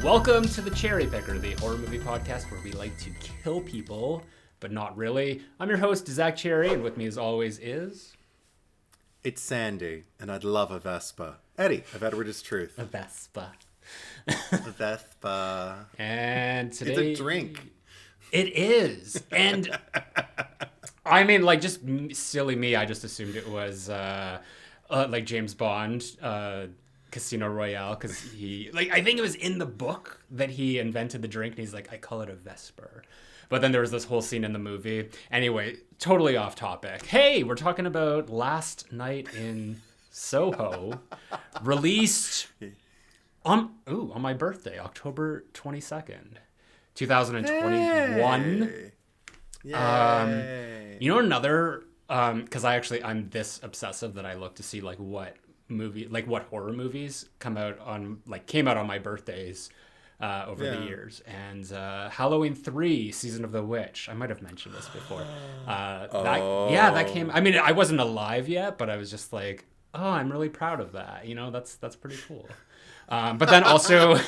Welcome to the Cherry Picker, the horror movie podcast where we like to kill people, but not really. I'm your host, Zack Cherry, and with me as always is... It's Sandy, and I'd love a Vespa. Eddie, of Edward is Truth. A Vespa. A Vespa. And today... It's a drink. It is. And I mean, like, just silly me, I just assumed it was like James Bond, Casino Royale, because he, like, I think it was in the book that he invented the drink, and he's like, I call it a Vesper. But then there was this whole scene in the movie. Anyway, totally off topic. Hey, we're talking about Last Night in Soho, released on my birthday, October 22nd, 2021. Yay. You know, another, because I'm this obsessive that I look to see like what horror movies came out on my birthdays over the years. And Halloween 3 Season of the Witch, I might have mentioned this before. That came, I mean, I wasn't alive yet, but I was just like, oh, I'm really proud of that, you know. That's pretty cool. But then also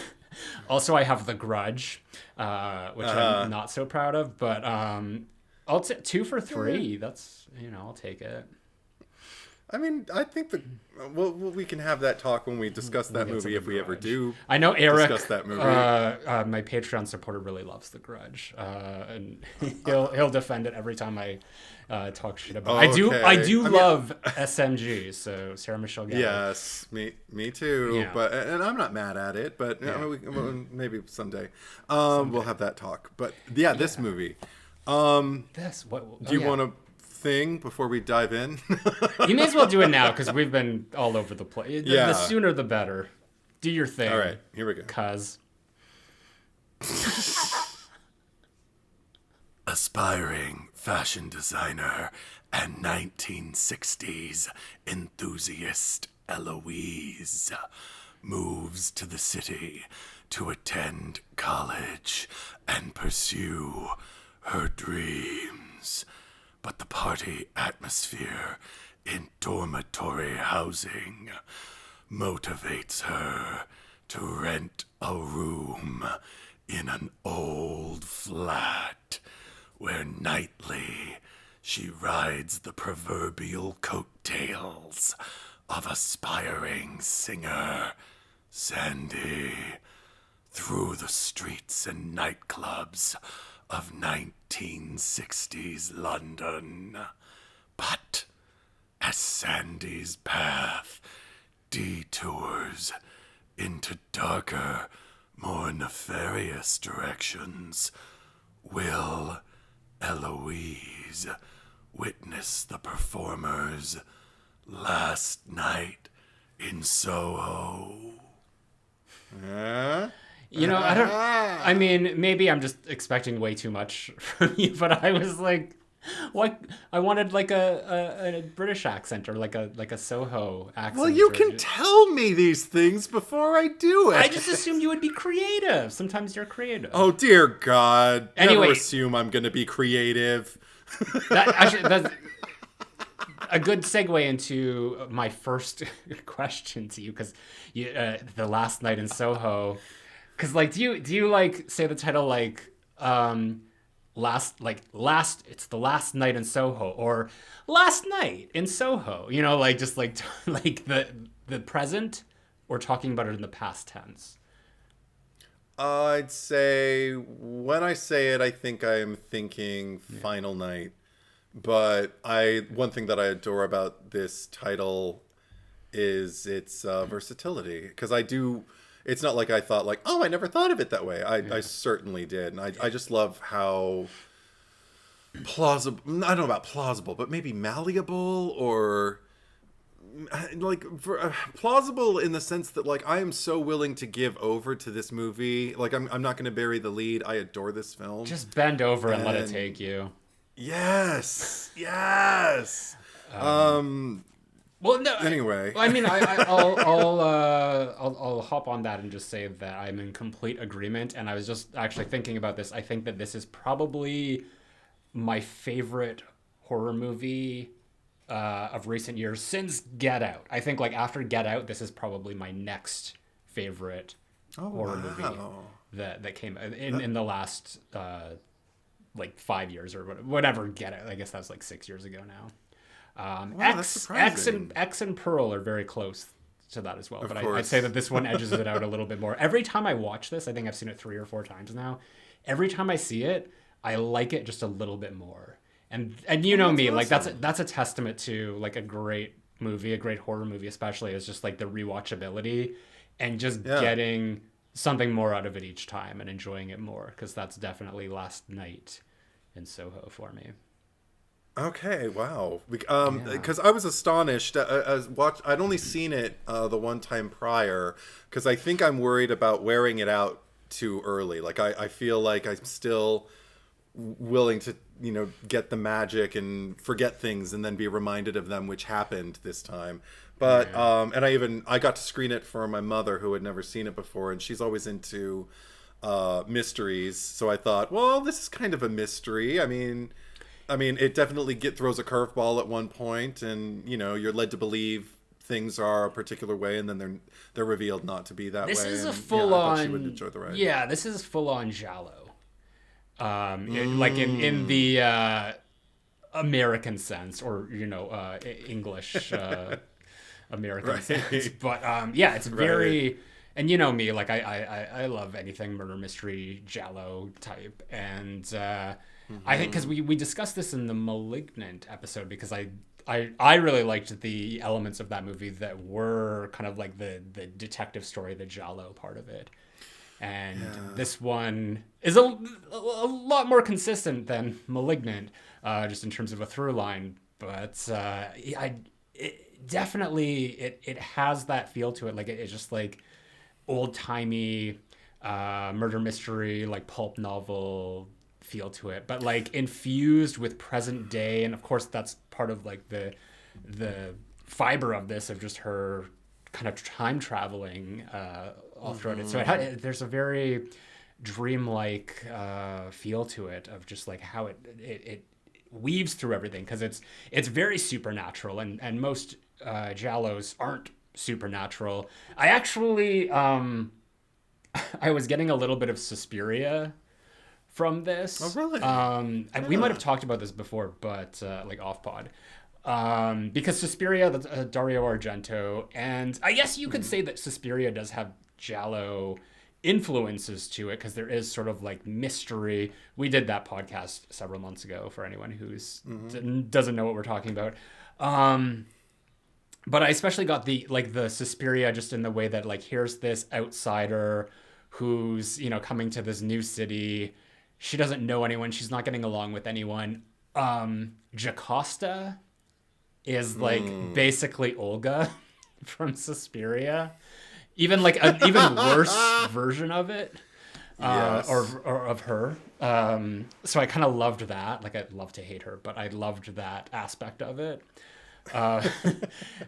I have The Grudge, which I'm not so proud of, but I'll 2 for 3. That's, you know, I'll take it. I mean, I think we can have that talk when we discuss that movie if we ever do. I know Eric, discuss that movie. My Patreon supporter, really loves The Grudge, and he'll defend it every time I talk shit about it. I do love SMG, so Sarah Michelle Gellar. Yes, me too. Yeah. But and I'm not mad at it. But maybe someday we'll have that talk. But this movie. Do you want to thing before we dive in? You may as well do it now because we've been all over the place. The sooner the better. Do your thing. All right, here we go. Cuz aspiring fashion designer and 1960s enthusiast Eloise moves to the city to attend college and pursue her dreams. But the party atmosphere in dormitory housing motivates her to rent a room in an old flat where nightly she rides the proverbial coattails of aspiring singer Sandy through the streets and nightclubs of 1960s London. But as Sandy's path detours into darker, more nefarious directions, will Eloise witness the performer's last night in Soho? You know, I mean, maybe I'm just expecting way too much from you, but I was like, what? I wanted like a British accent or like a Soho accent. Well, you can tell me these things before I do it. I just assumed you would be creative. Sometimes you're creative. Oh, dear God. Anyway, never assume I'm going to be creative. That's a good segue into my first question to you, because the Last Night in Soho. Because, like, do you like say the title like it's the last night in Soho or last night in Soho? You know, like just like the present, or talking about it in the past tense? I'd say when I say it, I think I am thinking final night. But one thing that I adore about this title is its versatility, because it's not like I thought like, oh, I never thought of it that way. I certainly did. And I just love how plausible, I don't know about plausible, but maybe malleable, or like plausible in the sense that like I am so willing to give over to this movie. Like I'm not going to bury the lead. I adore this film. Just bend over and let it take you. Yes. Well, no. Anyway, I mean, I'll hop on that and just say that I'm in complete agreement. And I was just actually thinking about this. I think that this is probably my favorite horror movie of recent years since Get Out. I think like after Get Out, this is probably my next favorite horror movie that came in the last like 5 years or whatever. Get it? I guess that's like 6 years ago now. X and Pearl are very close to that as well, but I'd say that this one edges it out a little bit more. Every time I watch this, I think I've seen it 3 or 4 times now. Every time I see it, I like it just a little bit more. And you know me, like that's a testament to like a great movie, a great horror movie especially, is just like the rewatchability and just getting something more out of it each time and enjoying it more, because that's definitely Last Night in Soho for me. Okay, wow. Because I was astonished. I'd only seen it the one time prior, because I think I'm worried about wearing it out too early. Like I feel like I'm still willing to, get the magic and forget things and then be reminded of them, which happened this time. But and I got to screen it for my mother, who had never seen it before, and she's always into mysteries. So I thought, well, this is kind of a mystery. I mean, it definitely throws a curveball at one point, and you're led to believe things are a particular way, and then they're revealed not to be that way. This is and, a full on. She would enjoy the ride. Yeah, this is full on giallo. Like in the American sense, or English American sense. But it's very. And you know me, like I love anything murder mystery giallo type, and I think because we discussed this in the Malignant episode, because I really liked the elements of that movie that were kind of like the detective story, the giallo part of it. And this one is a lot more consistent than Malignant, just in terms of a through line. But it definitely has that feel to it. Like it's just like old timey murder mystery, like pulp novel feel to it, but like infused with present day. And of course, that's part of like the fiber of this, of just her kind of time traveling all throughout it. So there's a very dreamlike feel to it, of just like how it weaves through everything, because it's very supernatural, and most giallos aren't supernatural. I actually I was getting a little bit of Suspiria from this. Oh, really? We might have talked about this before, but like off pod. Because Suspiria, that's Dario Argento, and I guess you could say that Suspiria does have giallo influences to it, because there is sort of like mystery. We did that podcast several months ago for anyone who's doesn't know what we're talking about. But I especially got the Suspiria just in the way that, like, here's this outsider who's, coming to this new city. She doesn't know anyone. She's not getting along with anyone. Jocasta is like basically Olga from Suspiria. Even like an even worse version of it. Or of her. So I kind of loved that. Like, I'd love to hate her, but I loved that aspect of it.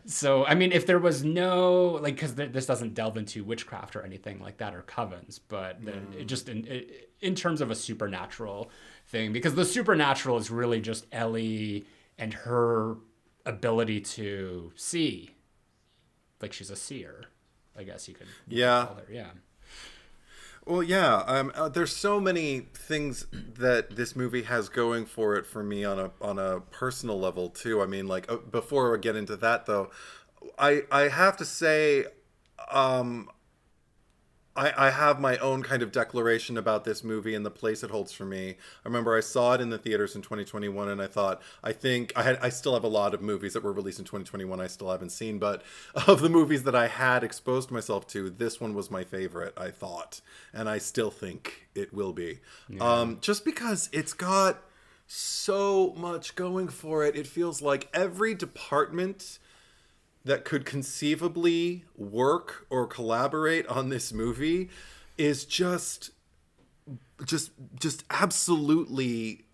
So I mean, if there was no, like, because this doesn't delve into witchcraft or anything like that, or covens, but it just in terms of a supernatural thing, because the supernatural is really just Ellie and her ability to see, like, she's a seer, I guess you could call her. Yeah. Well, yeah. There's so many things that this movie has going for it for me on a personal level too. I mean, like, before I get into that though, I have to say, I have my own kind of declaration about this movie and the place it holds for me. I remember I saw it in the theaters in 2021, and I thought, I still have a lot of movies that were released in 2021 I still haven't seen, but of the movies that I had exposed myself to, this one was my favorite, I thought, and I still think it will be. Yeah. Just because it's got so much going for it. It feels like every department that could conceivably work or collaborate on this movie is just absolutely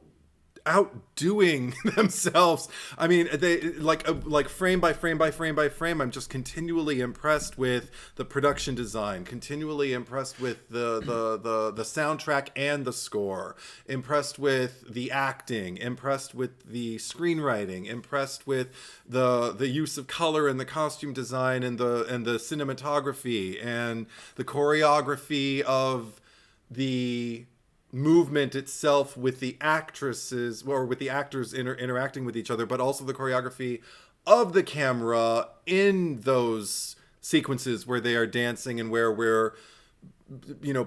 outdoing themselves. I mean, they like frame by frame by frame by frame. I'm just continually impressed with the production design, continually impressed with the soundtrack and the score, impressed with the acting, impressed with the screenwriting, impressed with the use of color and the costume design and the cinematography and the choreography of the movement itself with the actresses or with the actors interacting with each other, but also the choreography of the camera in those sequences where they are dancing and where we're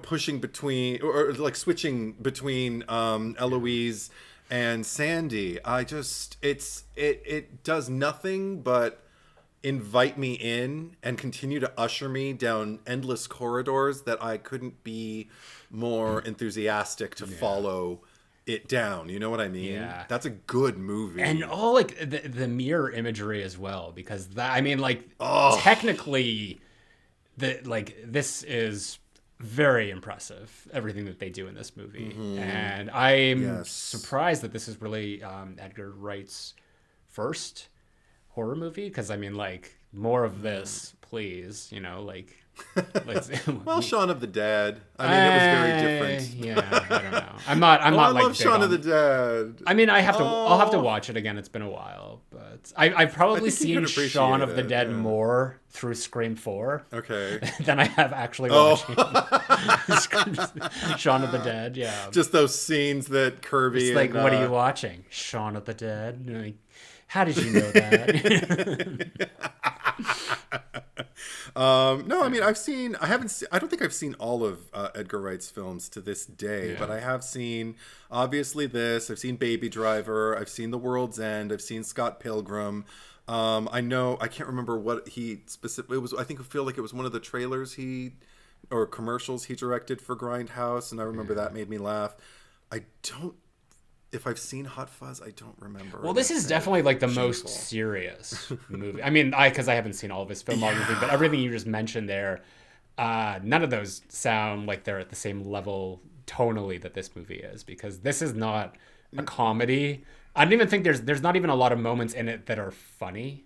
pushing between or like switching between Eloise and Sandy. It does nothing but invite me in and continue to usher me down endless corridors that I couldn't be more enthusiastic to follow it down. You know what I mean? Yeah. That's a good movie. And all like the mirror imagery as well, because technically this is very impressive, everything that they do in this movie. And I'm surprised that this is really Edgar Wright's first horror movie, because I mean, like, more of this, please, well, Shaun of the Dead. I mean, it was very different. Yeah, I don't know. I'm not I like love Shaun of the Dead. I mean, I'll have to watch it again. It's been a while, but I've probably seen Shaun of the Dead more through Scream 4 than I have actually watching Shaun of the Dead. Yeah, just those scenes that Kirby. It's like, what are you watching? Shaun of the Dead. Like, how did you know that? No, I mean, I don't think I've seen all of Edgar Wright's films to this day, but I have seen, obviously, this. I've seen Baby Driver. I've seen The World's End. I've seen Scott Pilgrim. I can't remember what he specifically was. I feel like it was one of the trailers or commercials he directed for Grindhouse, and I remember that made me laugh. If I've seen Hot Fuzz, I don't remember. Well, this is definitely like the most serious movie. I mean, because I haven't seen all of his filmography, but everything you just mentioned there, none of those sound like they're at the same level tonally that this movie is, because this is not a comedy. I don't even think there's not even a lot of moments in it that are funny,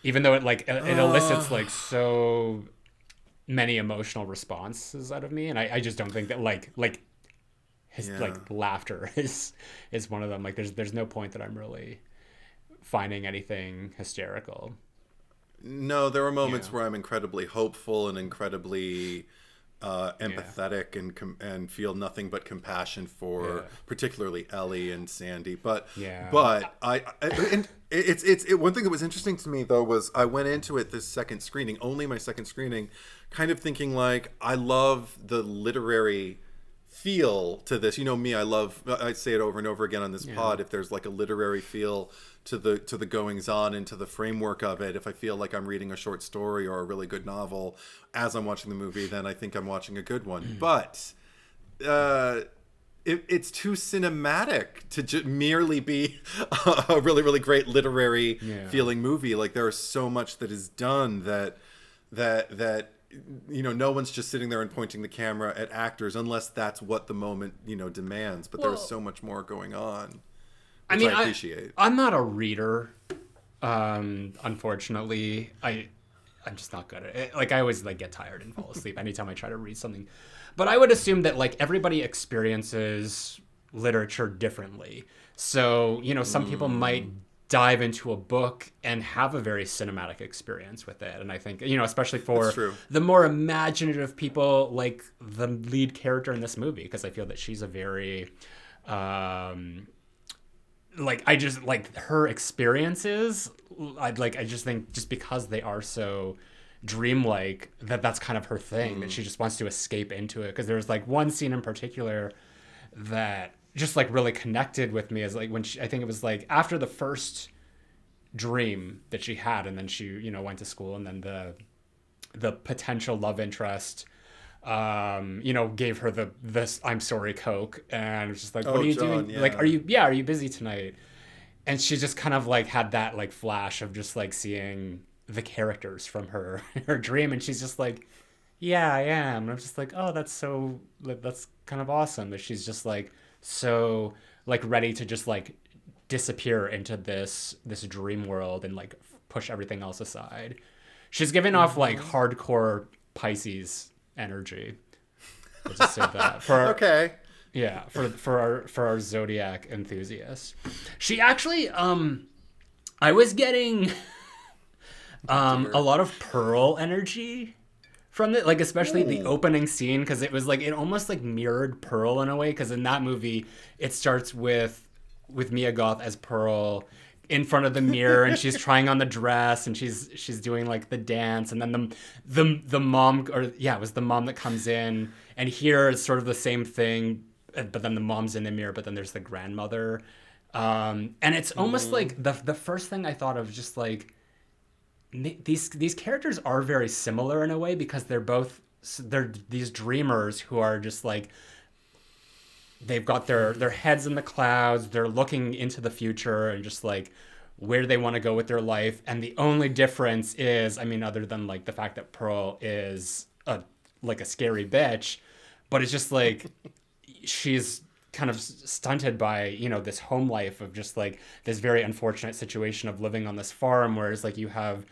even though it elicits like so many emotional responses out of me, and I just don't think that like laughter is one of them. Like there's no point that I'm really finding anything hysterical. No, there are moments where I'm incredibly hopeful and incredibly empathetic and feel nothing but compassion for particularly Ellie and Sandy. But I it's one thing that was interesting to me though was I went into it only my second screening, kind of thinking like, I love the literary feel to this. You know me, I say it over and over again on this pod, if there's like a literary feel to the goings on and to the framework of it, if I feel like I'm reading a short story or a really good novel as I'm watching the movie, then I think I'm watching a good one. But it's too cinematic to merely be a really, really great literary feeling movie. Like there is so much that is done that no one's just sitting there and pointing the camera at actors unless that's what the moment, demands. But there is so much more going on, which I appreciate. I'm not a reader. Unfortunately, I'm just not good at it. Like I always get tired and fall asleep anytime I try to read something. But I would assume that everybody experiences literature differently. So, some people might dive into a book and have a very cinematic experience with it. And I think, especially for the more imaginative people, like the lead character in this movie, because I feel that she's a very, I just like her experiences. I just think just because they are so dreamlike, that's kind of her thing, that she just wants to escape into it. Because there's one scene in particular that just really connected with me, as when I think it was after the first dream that she had, and then she went to school, and then the potential love interest gave her this I'm sorry Coke, and it was just what are you doing? Are you busy tonight? And she just kind of had that flash of just seeing the characters from her dream, and she's just yeah, I am. And I'm just oh, that's kind of awesome that she's just so like ready to just like disappear into this dream world and like push everything else aside. She's giving off like hardcore Pisces energy. I'll just say that. Okay. Yeah, for our zodiac enthusiasts. She actually I was getting a lot of Pearl energy from it, like especially the opening scene, because it was like it almost like mirrored Pearl in a way, because in that movie it starts with Mia Goth as Pearl in front of the mirror and she's trying on the dress and she's doing like the dance, and then the mom, or yeah, it was the mom that comes in, and here it's sort of the same thing, but then the mom's in the mirror, but then there's the grandmother, and it's almost like the first thing I thought of, just like these characters are very similar in a way, because they're these dreamers who are just like, they've got their heads in the clouds, they're looking into the future and just like where they want to go with their life. And the only difference is, I mean, other than like the fact that Pearl is like a scary bitch, but it's just like she's kind of stunted by, you know, this home life of just like this very unfortunate situation of living on this farm, whereas like you have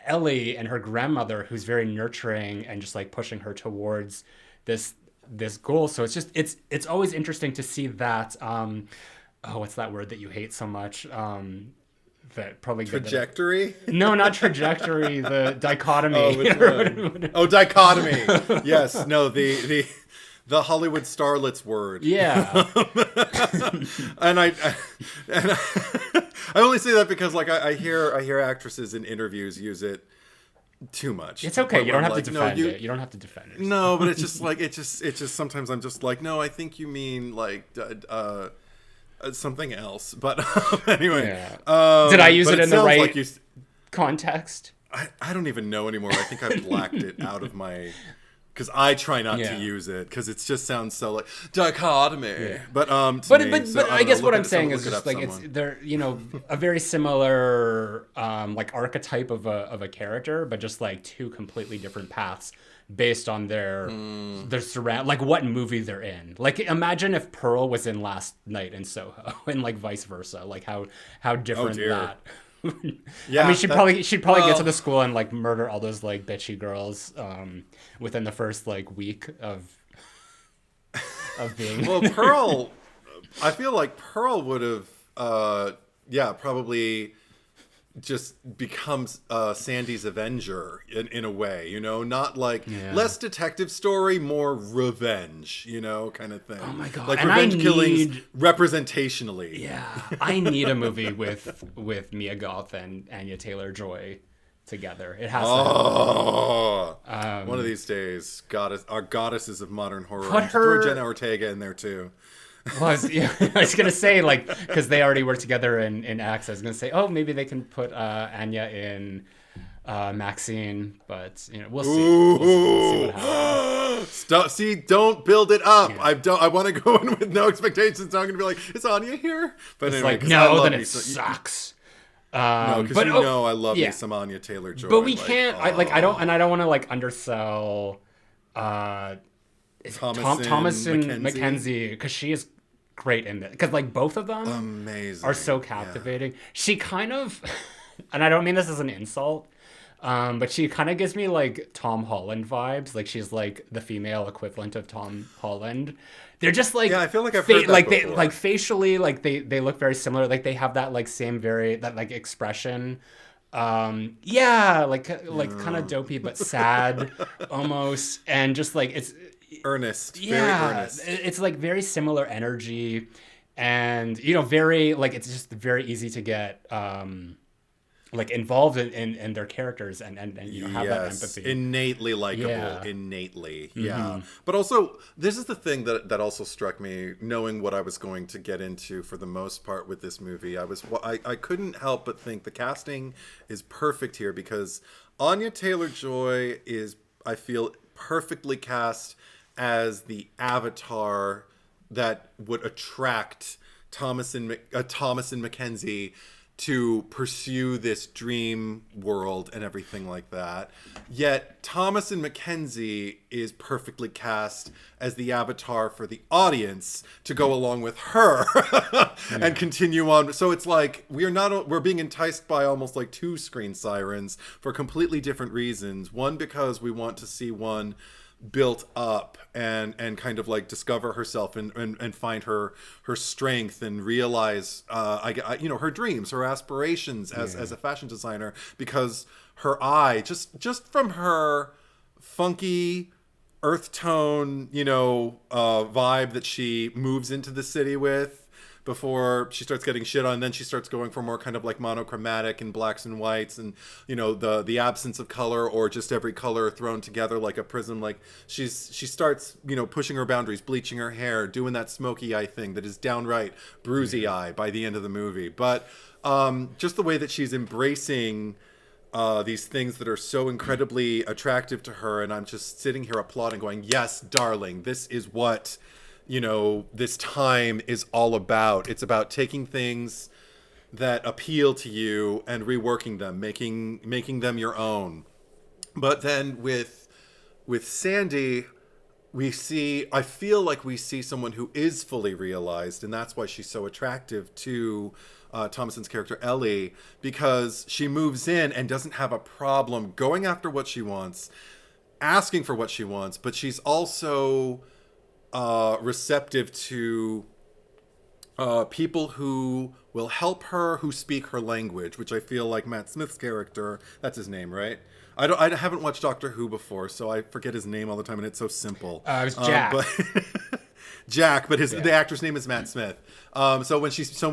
Ellie and her grandmother who's very nurturing and just like pushing her towards this goal. So it's just it's always interesting to see that what's that word that you hate so much, that probably trajectory. No, not trajectory. The dichotomy. Oh, which one? Oh, dichotomy. Yes. No, the Hollywood starlet's word. Yeah. and I only say that because like I hear actresses in interviews use it too much. It's okay. You don't have to defend it. You don't have to defend it. No, but it's just like, it just sometimes I'm just like, no, I think you mean like something else. But anyway. Yeah. Did I use it in the right like context? I don't even know anymore. I think I blacked it out of my... Because I try not to use it, because it just sounds so like dichotomy. Yeah. But I guess what I'm saying is just like they're, you know, a very similar like archetype of a character, but just like two completely different paths based on their surround, like what movie they're in. Like imagine if Pearl was in Last Night in Soho and like vice versa. Like how different that. Yeah, I mean, she'd probably get to the school and like murder all those like bitchy girls within the first like week of being. Well, Pearl, I feel like Pearl would have, probably just becomes Sandy's Avenger in a way, you know, not like less detective story, more revenge, you know, kind of thing. Oh my god! Like revenge killings representationally. Yeah, I need a movie with Mia Goth and Anya Taylor-Joy together. It has to happen. One of these days, our goddesses of modern horror. Throw Jenna Ortega in there too. Well, I was gonna say, like, because they already work together in Axe. I was gonna say, oh, maybe they can put Anya in Maxine, but you know, we'll see. We'll see what happens. See, don't build it up. Yeah. I want to go in with no expectations. So I'm gonna be like, is Anya here? But it's anyway, like, no, then it sucks. No, because I love me some Anya Taylor-Joy. But we can't. I don't want to like undersell. Thomasin McKenzie, because she is great in it. Because like both of them are so captivating. Yeah. She kind of, and I don't mean this as an insult, but she kind of gives me like Tom Holland vibes. Like she's like the female equivalent of Tom Holland. They're just like, I feel like I've heard that like before. They like facially like they look very similar. Like they have that like same that like expression. Like kind of dopey but sad almost, and just like it's earnest. Very earnest. It's like very similar energy, and you know, very like it's just very easy to get like involved in their characters and you know, have that empathy. Innately likable, innately. Yeah. But also, this is the thing that also struck me, knowing what I was going to get into for the most part with this movie. I couldn't help but think the casting is perfect here, because Anya Taylor-Joy is, I feel, perfectly cast as the avatar that would attract Thomasin McKenzie to pursue this dream world and everything like that. Yet Thomasin McKenzie is perfectly cast as the avatar for the audience to go along with her and continue on. So it's like we're being enticed by almost like two screen sirens for completely different reasons. One, because we want to see one built up and kind of like discover herself and find her strength and realize her dreams, her aspirations as a fashion designer, because her eye, just from her funky earth tone vibe that she moves into the city with before she starts getting shit on, and then she starts going for more kind of like monochromatic and blacks and whites and the absence of color, or just every color thrown together like a prism. Like she starts pushing her boundaries, bleaching her hair, doing that smoky eye thing that is downright bruisey eye by the end of the movie. But just the way that she's embracing these things that are so incredibly attractive to her, and I'm just sitting here applauding, going, yes, darling, this is what this time is all about. It's about taking things that appeal to you and reworking them, making them your own. But then with Sandy, I feel like we see someone who is fully realized, and that's why she's so attractive to Thomasin's character Ellie, because she moves in and doesn't have a problem going after what she wants, asking for what she wants, but she's also receptive to people who will help her, who speak her language, which I feel like Matt Smith's character, that's his name, right? I haven't watched Doctor Who before, so I forget his name all the time, and it's so simple. It was Jack. Jack, but the actor's name is Matt Smith. So when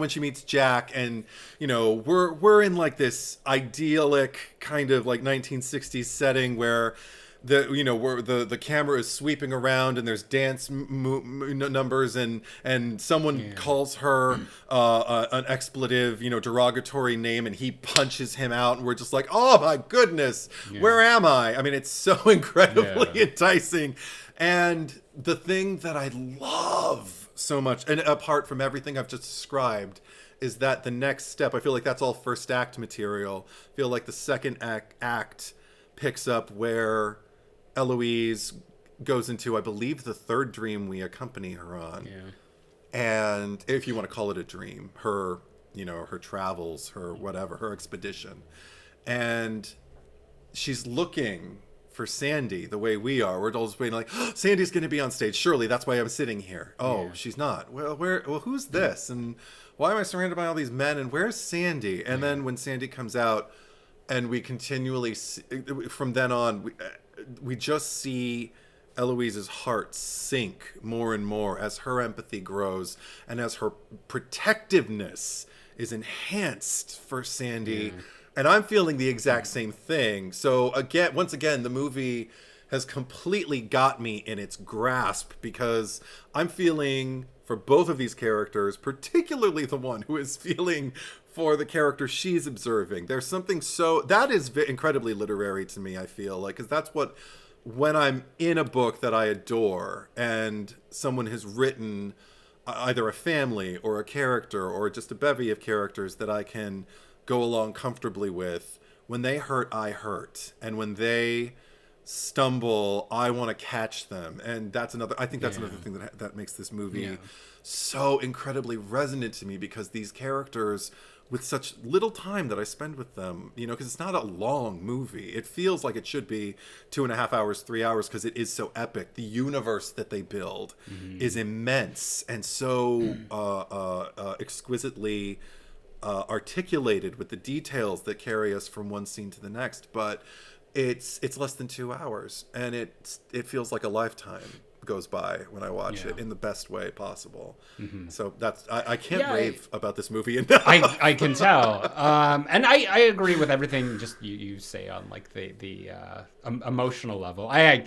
she meets Jack, and we're in like this idyllic kind of like 1960s setting where where the camera is sweeping around and there's dance numbers and someone calls her an expletive, derogatory name, and he punches him out, and we're just like, oh my goodness, where am I? I mean, it's so incredibly enticing. And the thing that I love so much, and apart from everything I've just described, is that the next step, I feel like that's all first act material. I feel like the second act picks up where Eloise goes into, I believe, the third dream we accompany her on. Yeah. And if you want to call it a dream, her travels, her whatever, her expedition. And she's looking for Sandy the way we are. We're all just waiting like, oh, Sandy's going to be on stage. Surely that's why I'm sitting here. Oh, she's not. Well, who's this? And why am I surrounded by all these men? And where's Sandy? And then when Sandy comes out, and we continually see, from then on, we just see Eloise's heart sink more and more as her empathy grows and as her protectiveness is enhanced for Sandy. And I'm feeling the exact same thing. So once again, the movie has completely got me in its grasp, because I'm feeling for both of these characters, particularly the one who is feeling for the character she's observing. There's something that is incredibly literary to me, I feel like, because that's what, when I'm in a book that I adore and someone has written either a family or a character or just a bevy of characters that I can go along comfortably with, when they hurt, I hurt. And when they stumble, I want to catch them. And I think that's another thing that makes this movie so incredibly resonant to me, because these characters, with such little time that I spend with them, because it's not a long movie. It feels like it should be 2.5 hours, 3 hours, because it is so epic. The universe that they build is immense and so exquisitely articulated with the details that carry us from one scene to the next. But it's less than 2 hours, and it feels like a lifetime goes by when I watch it in the best way possible. So that's I can't rave about this movie enough. I can tell, and I agree with everything just you say on like the emotional level. I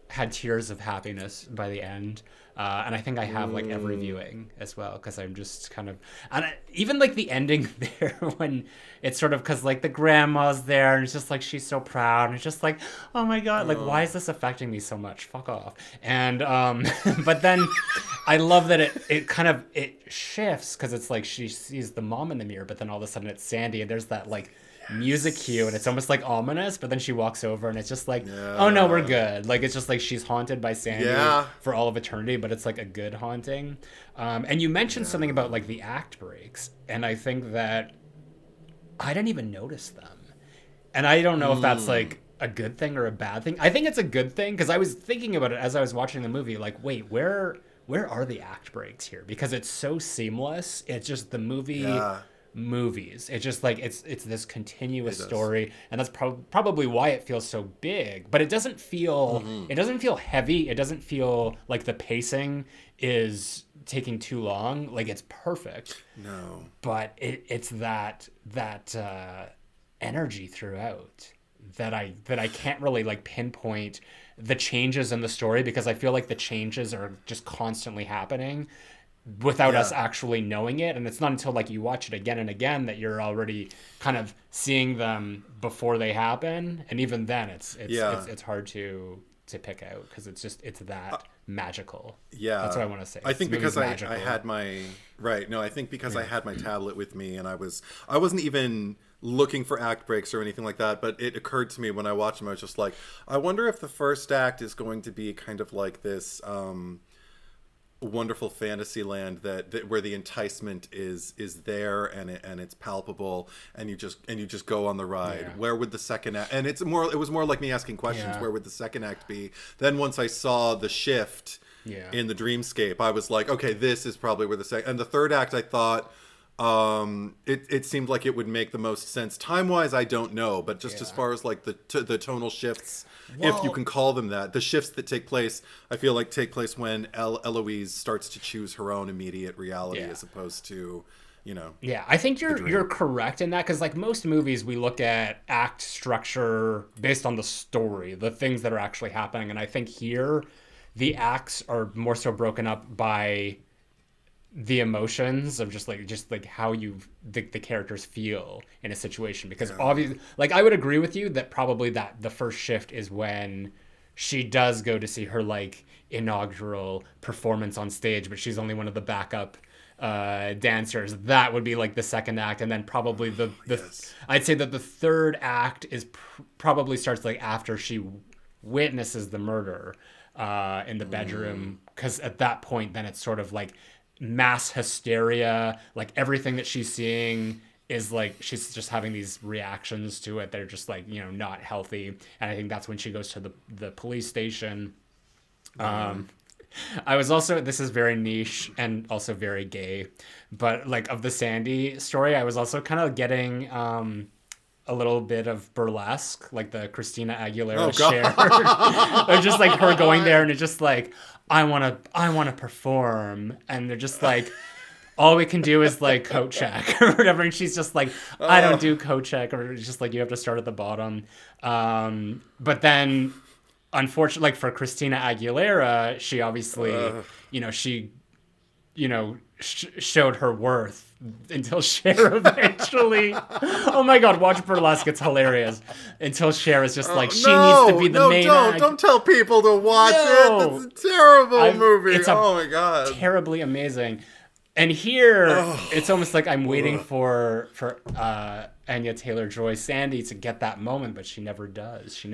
had tears of happiness by the end. And I think I have like every viewing as well, because I'm just kind of, and even like the ending there when it's sort of, because like the grandma's there and it's just like she's so proud and it's just like, oh my god, like why is this affecting me so much? Fuck off. And but then I love that it shifts, because it's like she sees the mom in the mirror, but then all of a sudden it's Sandy, and there's that like music cue, and it's almost like ominous, but then she walks over and it's just like, oh no, we're good. Like it's just like she's haunted by Sandy for all of eternity, but it's like a good haunting. And you mentioned something about like the act breaks, and I think that I didn't even notice them, and I don't know if that's like a good thing or a bad thing. I think it's a good thing, because I was thinking about it as I was watching the movie, like, wait, where are the act breaks here? Because it's so seamless. It's just the movie movies. It's just like it's this continuous story, and that's probably why it feels so big. But it doesn't feel heavy. It doesn't feel like the pacing is taking too long. Like it's perfect. No. But it's that energy throughout that I can't really like pinpoint the changes in the story, because I feel like the changes are just constantly happening without us actually knowing it. And it's not until like you watch it again and again that you're already kind of seeing them before they happen. And even then it's hard to pick out, because it's that magical. Yeah. That's what I want to say. I think because I had my I think because I had my tablet with me, and I wasn't even looking for act breaks or anything like that, but it occurred to me when I watched them, I was just like, I wonder if the first act is going to be kind of like this wonderful fantasy land that where the enticement is there, and it's palpable, and you just go on the ride. Where would the second act, and it was more like me asking questions, where would the second act be? Then once I saw the shift in the dreamscape, I was like, okay, this is probably where the second, and the third act, I thought it seemed like it would make the most sense time-wise. I don't know, but just as far as like the tonal shifts, if you can call them that, the shifts that take place, I feel like take place when Eloise starts to choose her own immediate reality as opposed to, I think you're correct in that, because like most movies, we look at act structure based on the story, the things that are actually happening, and I think here the acts are more so broken up by the emotions of just like how the characters feel in a situation, because obviously, like, I would agree with you that probably that the first shift is when she does go to see her like inaugural performance on stage, but she's only one of the backup dancers. That would be like the second act, and then probably the I'd say that the third act is probably starts like after she witnesses the murder in the bedroom, because at that point then it's sort of like mass hysteria, like everything that she's seeing is like she's just having these reactions to it. They're just like, not healthy. And I think that's when she goes to the police station. I was also, this is very niche and also very gay, but like of the Sandy story, I was also kind of getting a little bit of Burlesque, like the Christina Aguilera share. Or just like her going there, and it's just like, I want to perform, and they're just like, all we can do is like coat check or whatever, and she's just like, I don't do coat check, or it's just like you have to start at the bottom. But then, unfortunately, like for Christina Aguilera, she obviously, showed her worth until Cher eventually. Oh my God, watch Burlesque, it's hilarious. Until Cher is just like, she needs to be the main act. Don't tell people to watch it. That's a terrible movie. Oh my God, terribly amazing. And here, it's almost like I'm waiting for Anya Taylor-Joy Sandy to get that moment, but she never does.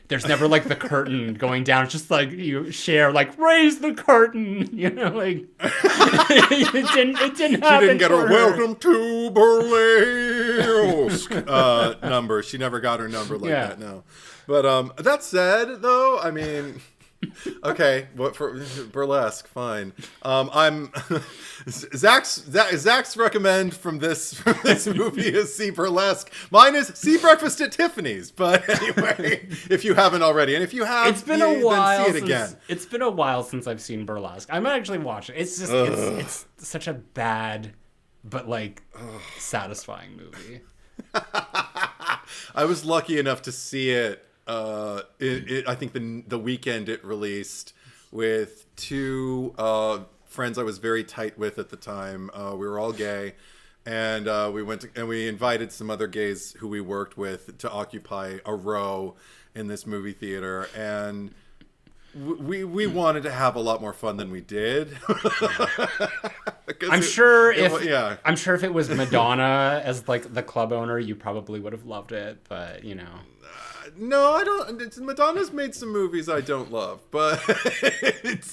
There's never like the curtain going down. It's just like you share, like, raise the curtain, like it didn't happen. She didn't get her welcome to Burlesque number. She never got her number like that. No, but that said, though, I mean. Okay, what for Burlesque? Fine. I'm Zach's recommend from this movie is see Burlesque. Mine is see Breakfast at Tiffany's. But anyway, if you haven't already, and if you have, it's been a while. Then see it again. It's been a while since I've seen Burlesque. I might actually watch it. It's just it's such a bad but like satisfying movie. I was lucky enough to see it. I think the weekend it released with two friends I was very tight with at the time. We were all gay. And we invited some other gays who we worked with to occupy a row in this movie theater. And we wanted to have a lot more fun than we did. I'm sure if it was Madonna as like the club owner, you probably would have loved it, but you know. No, I don't. Madonna's made some movies I don't love, but it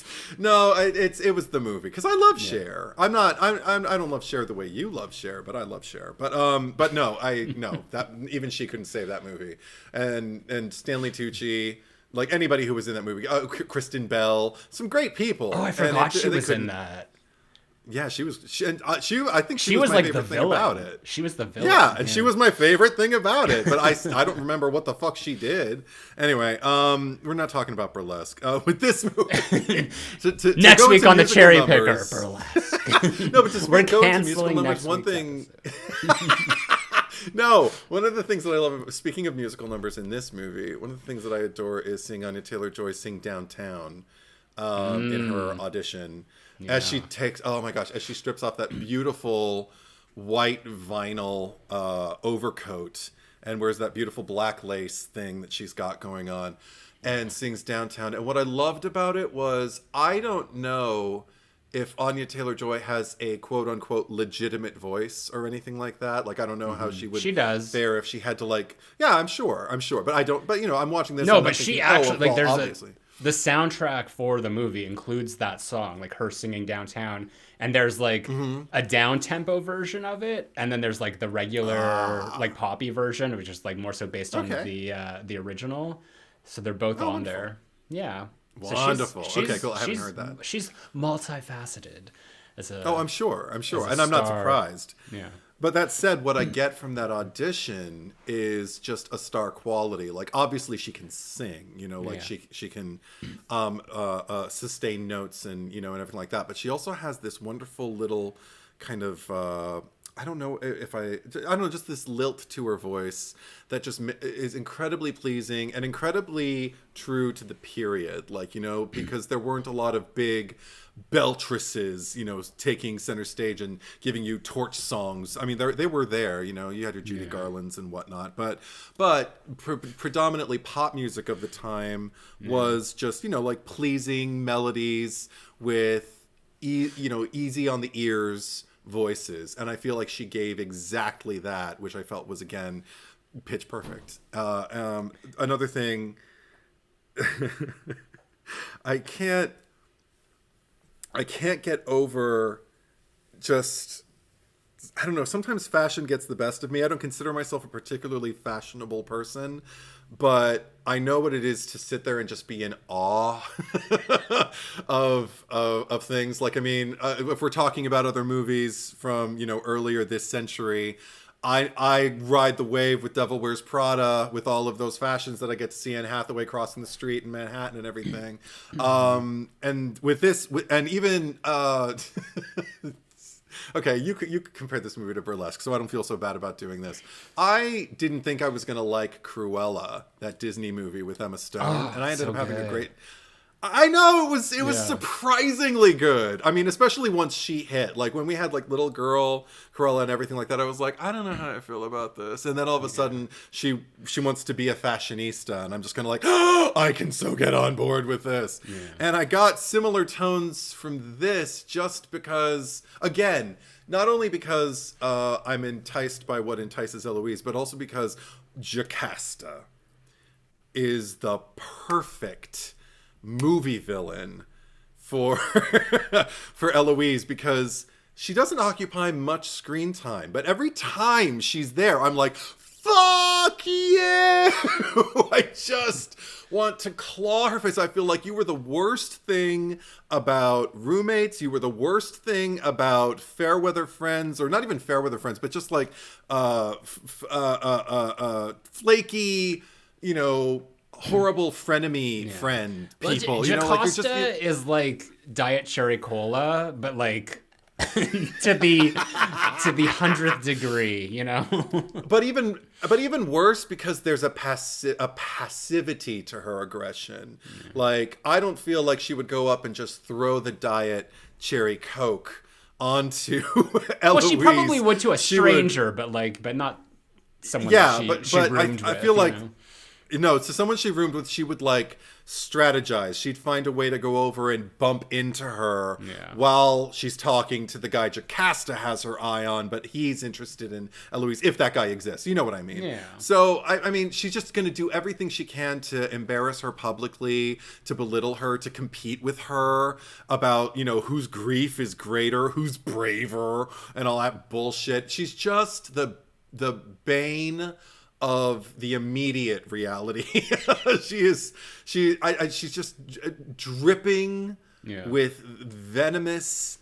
was the movie because I love Cher. I don't love Cher the way you love Cher, but I love Cher. But that even she couldn't save that movie. And Stanley Tucci, like anybody who was in that movie, Kristen Bell, some great people. Oh, I forgot she was in that. Yeah, she was. I think she was was my like favorite the thing villain. about it. She was the villain. Yeah, and she was my favorite thing about it. But I don't remember what the fuck she did. Anyway, we're not talking about Burlesque with this movie. Next week on the Cherry numbers, Picker, Burlesque. No, but just we're go into canceling musical numbers. next One week's thing. No, one of the things that I love, speaking of musical numbers in this movie, one of the things that I adore is seeing Anya Taylor-Joy sing Downtown in her audition. Yeah. As she as she strips off that beautiful white vinyl overcoat and wears that beautiful black lace thing that she's got going on and sings Downtown. And what I loved about it was, I don't know if Anya Taylor-Joy has a quote-unquote legitimate voice or anything like that. Like, I don't know how she would fare if she had to, like... Yeah, I'm sure. But I don't... But, you know, I'm watching this... No, and but thinking, she actually... like, there's obviously. The soundtrack for the movie includes that song, like her singing Downtown. And there's, like, a down-tempo version of it. And then there's, like, the regular, like, poppy version, which is, like, more so based on the original. So they're both on there. Yeah. Wonderful. So okay, cool. I haven't heard that. She's multifaceted. I'm sure. And I'm not surprised. Yeah. But that said, what I get from that audition is just a star quality. Like, obviously she can sing, you know, like she can sustain notes and, you know, and everything like that. But she also has this wonderful little kind of... I don't know, just this lilt to her voice that just is incredibly pleasing and incredibly true to the period. Like, you know, because there weren't a lot of big beltresses, you know, taking center stage and giving you torch songs. I mean, they were there, you know, you had your Judy Garlands and whatnot, but predominantly pop music of the time was just, you know, like pleasing melodies with, easy on the ears voices, and I feel like she gave exactly that, which I felt was, again, pitch perfect. Another thing, I can't get over just, I don't know, sometimes fashion gets the best of me. I don't consider myself a particularly fashionable person, but I know what it is to sit there and just be in awe of things. Like, I mean, if we're talking about other movies from, you know, earlier this century, I ride the wave with Devil Wears Prada, with all of those fashions that I get to see Anne Hathaway crossing the street in Manhattan and everything. And with this, and even... Okay, you could compare this movie to Burlesque, so I don't feel so bad about doing this. I didn't think I was going to like Cruella, that Disney movie with Emma Stone, and I ended up having a great... I know, it was surprisingly good. I mean, especially once she hit. Like, when we had, like, little girl Cruella and everything like that, I was like, I don't know how I feel about this. And then all of a sudden, she wants to be a fashionista, and I'm just kind of like, oh, I can so get on board with this. Yeah. And I got similar tones from this just because, again, not only because I'm enticed by what entices Eloise, but also because Jocasta is the perfect movie villain for for Eloise, because she doesn't occupy much screen time, but every time she's there, I'm like, fuck yeah! I just want to claw her face. I feel like you were the worst thing about Roommates. You were the worst thing about Fairweather Friends, or not even Fairweather Friends, but just like flaky, you know, horrible frenemy friend people. Well, you know, like, Jocasta is like Diet Cherry Cola, but like to the 100th degree, you know. But even worse, because there's a passivity to her aggression. Yeah. Like, I don't feel like she would go up and just throw the Diet Cherry Coke onto Eloise. Well, she probably would to a stranger, but not someone that she roomed with. I feel like, to someone she roomed with, she would like strategize. She'd find a way to go over and bump into her while she's talking to the guy Jocasta has her eye on, but he's interested in Eloise, if that guy exists. You know what I mean? Yeah. So, I mean, she's just going to do everything she can to embarrass her publicly, to belittle her, to compete with her about, whose grief is greater, who's braver, and all that bullshit. She's just the bane of the immediate reality. She's just dripping with venomous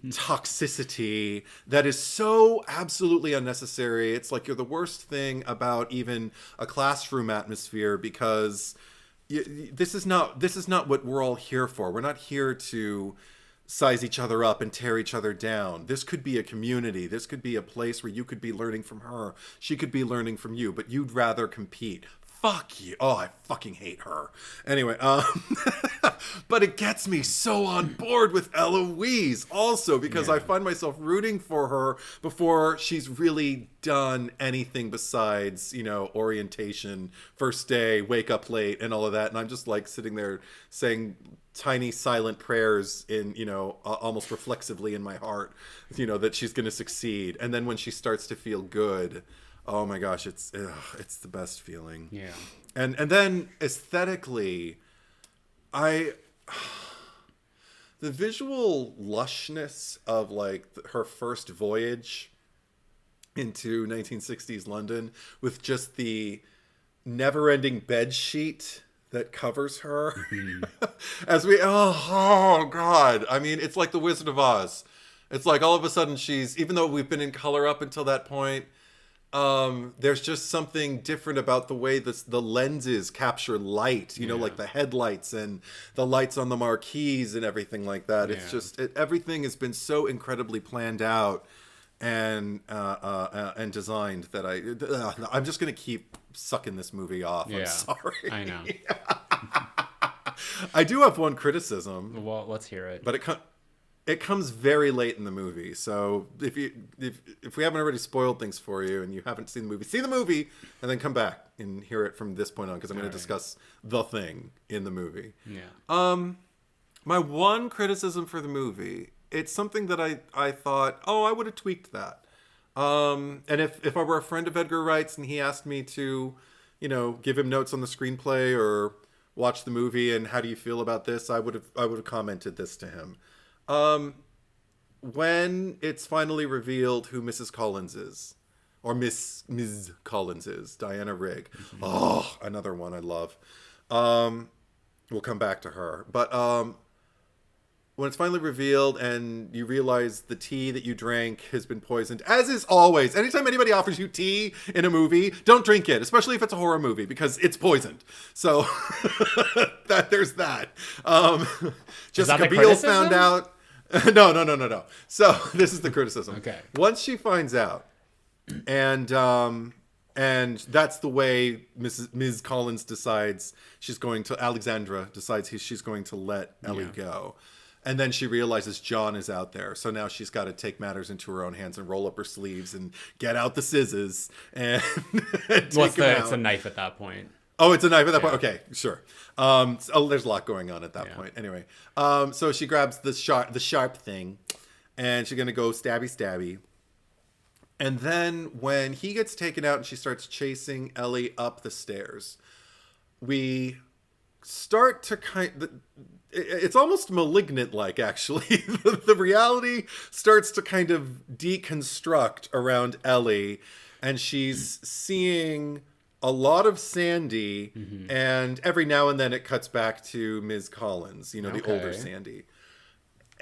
toxicity that is so absolutely unnecessary. It's like you're the worst thing about even a classroom atmosphere, because this is not what we're all here for. We're not here to size each other up and tear each other down. This could be a community. This could be a place where you could be learning from her. She could be learning from you, but you'd rather compete. Fuck you. Oh, I fucking hate her. Anyway, but it gets me so on board with Eloise also, because I find myself rooting for her before she's really done anything besides, orientation, first day, wake up late, and all of that. And I'm just like sitting there saying tiny silent prayers in, almost reflexively in my heart, that she's going to succeed. And then when she starts to feel good, oh my gosh, it's the best feeling. Yeah. And then aesthetically, the visual lushness of like her first voyage into 1960s London, with just the never-ending bed sheet that covers her as we oh god, I mean, it's like the Wizard of Oz. It's like all of a sudden even though we've been in color up until that point, there's just something different about the way the lenses capture light, like the headlights and the lights on the marquees and everything like that. It's just everything has been so incredibly planned out and designed that I'm just gonna keep sucking this movie off. I'm sorry. I know. I do have one criticism. Well, let's hear it. But it comes very late in the movie. So if we haven't already spoiled things for you and you haven't seen the movie, see the movie and then come back and hear it from this point on, because I'm going to discuss the thing in the movie. Yeah. My one criticism for the movie, it's something that I thought, I would have tweaked that. And if I were a friend of Edgar Wright's and he asked me to, give him notes on the screenplay or watch the movie and how do you feel about this, I would have commented this to him. When it's finally revealed who Mrs. Collins is, or Ms. Collins is, Diana Rigg. Mm-hmm. Oh, another one I love. We'll come back to her. But when it's finally revealed and you realize the tea that you drank has been poisoned, as is always, anytime anybody offers you tea in a movie, don't drink it, especially if it's a horror movie, because it's poisoned. So there's that. Jessica Biel found out. No. So this is the criticism. Okay. Once she finds out, and that's the way Ms. Collins decides Alexandra decides she's going to let Ellie go. And then she realizes John is out there. So now she's got to take matters into her own hands and roll up her sleeves and get out the scissors and take him out. It's a knife at that point. Oh, it's a knife at that point? Okay, sure. There's a lot going on at that point. Anyway, so she grabs the sharp thing and she's going to go stabby. And then when he gets taken out and she starts chasing Ellie up the stairs, we start to it's almost malignant-like, actually. The reality starts to kind of deconstruct around Ellie, and she's seeing a lot of Sandy, and every now and then it cuts back to Ms. Collins, the older Sandy.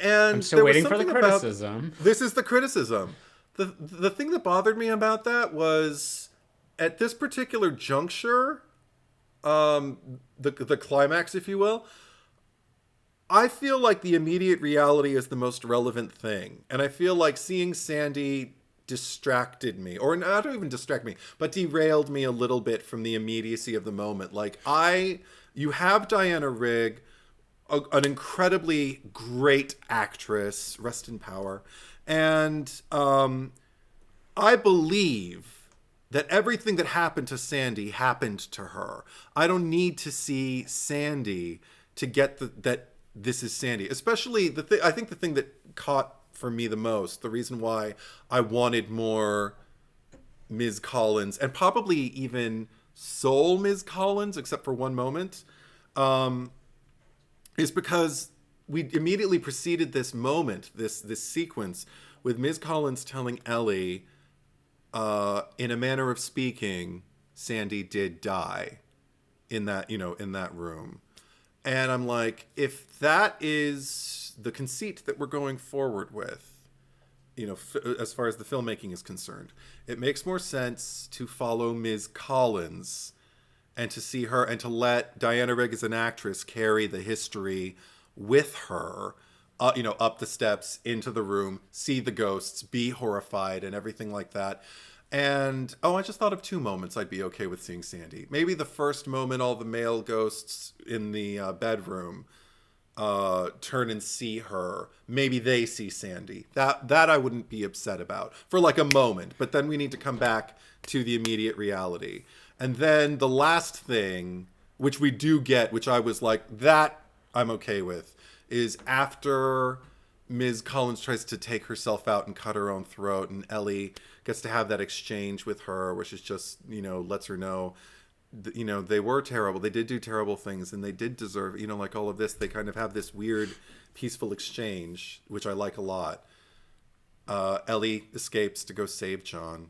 And I'm still waiting for the criticism. This is the criticism. The thing that bothered me about that was, at this particular juncture, the climax, if you will, I feel like the immediate reality is the most relevant thing. And I feel like seeing Sandy distracted me, or not even distract me, but derailed me a little bit from the immediacy of the moment. Like you have Diana Rigg, an incredibly great actress, rest in power. And I believe that everything that happened to Sandy happened to her. I don't need to see Sandy to get that this is Sandy. Especially I think the thing that caught for me the most, the reason why I wanted more Ms. Collins, and probably even Soul Ms. Collins, except for one moment, is because we immediately preceded this moment, this sequence, with Ms. Collins telling Ellie, in a manner of speaking, Sandy did die in that room. And I'm like, if that is the conceit that we're going forward with, as far as the filmmaking is concerned, it makes more sense to follow Ms. Collins and to see her and to let Diana Rigg as an actress carry the history with her, up the steps into the room, see the ghosts, be horrified and everything like that. And, I just thought of two moments I'd be okay with seeing Sandy. Maybe the first moment, all the male ghosts in the bedroom turn and see her. Maybe they see Sandy. That I wouldn't be upset about for like a moment. But then we need to come back to the immediate reality. And then the last thing, which we do get, which I was like, that I'm okay with, is after Ms. Collins tries to take herself out and cut her own throat, and Ellie gets to have that exchange with her, which is just, lets her know, they were terrible. They did do terrible things, and they did deserve, like all of this. They kind of have this weird, peaceful exchange, which I like a lot. Ellie escapes to go save John,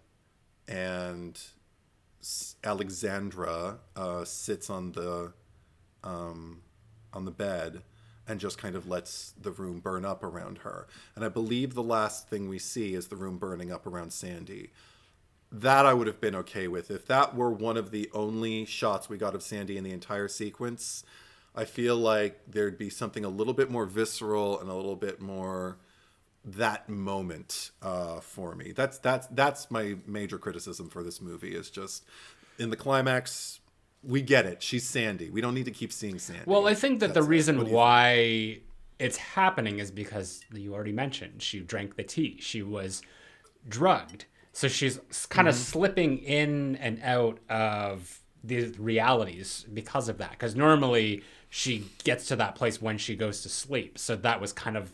and Alexandra sits on the bed and just kind of lets the room burn up around her. And I believe the last thing we see is the room burning up around Sandy. That I would have been okay with. If that were one of the only shots we got of Sandy in the entire sequence, I feel like there'd be something a little bit more visceral and a little bit more that moment for me. That's my major criticism for this movie, is just in the climax, we get it. She's Sandy. We don't need to keep seeing Sandy. Well, I think that the reason why it's happening is because you already mentioned she drank the tea. She was drugged. So she's kind of slipping in and out of these realities because of that. Because normally she gets to that place when she goes to sleep. So that was kind of,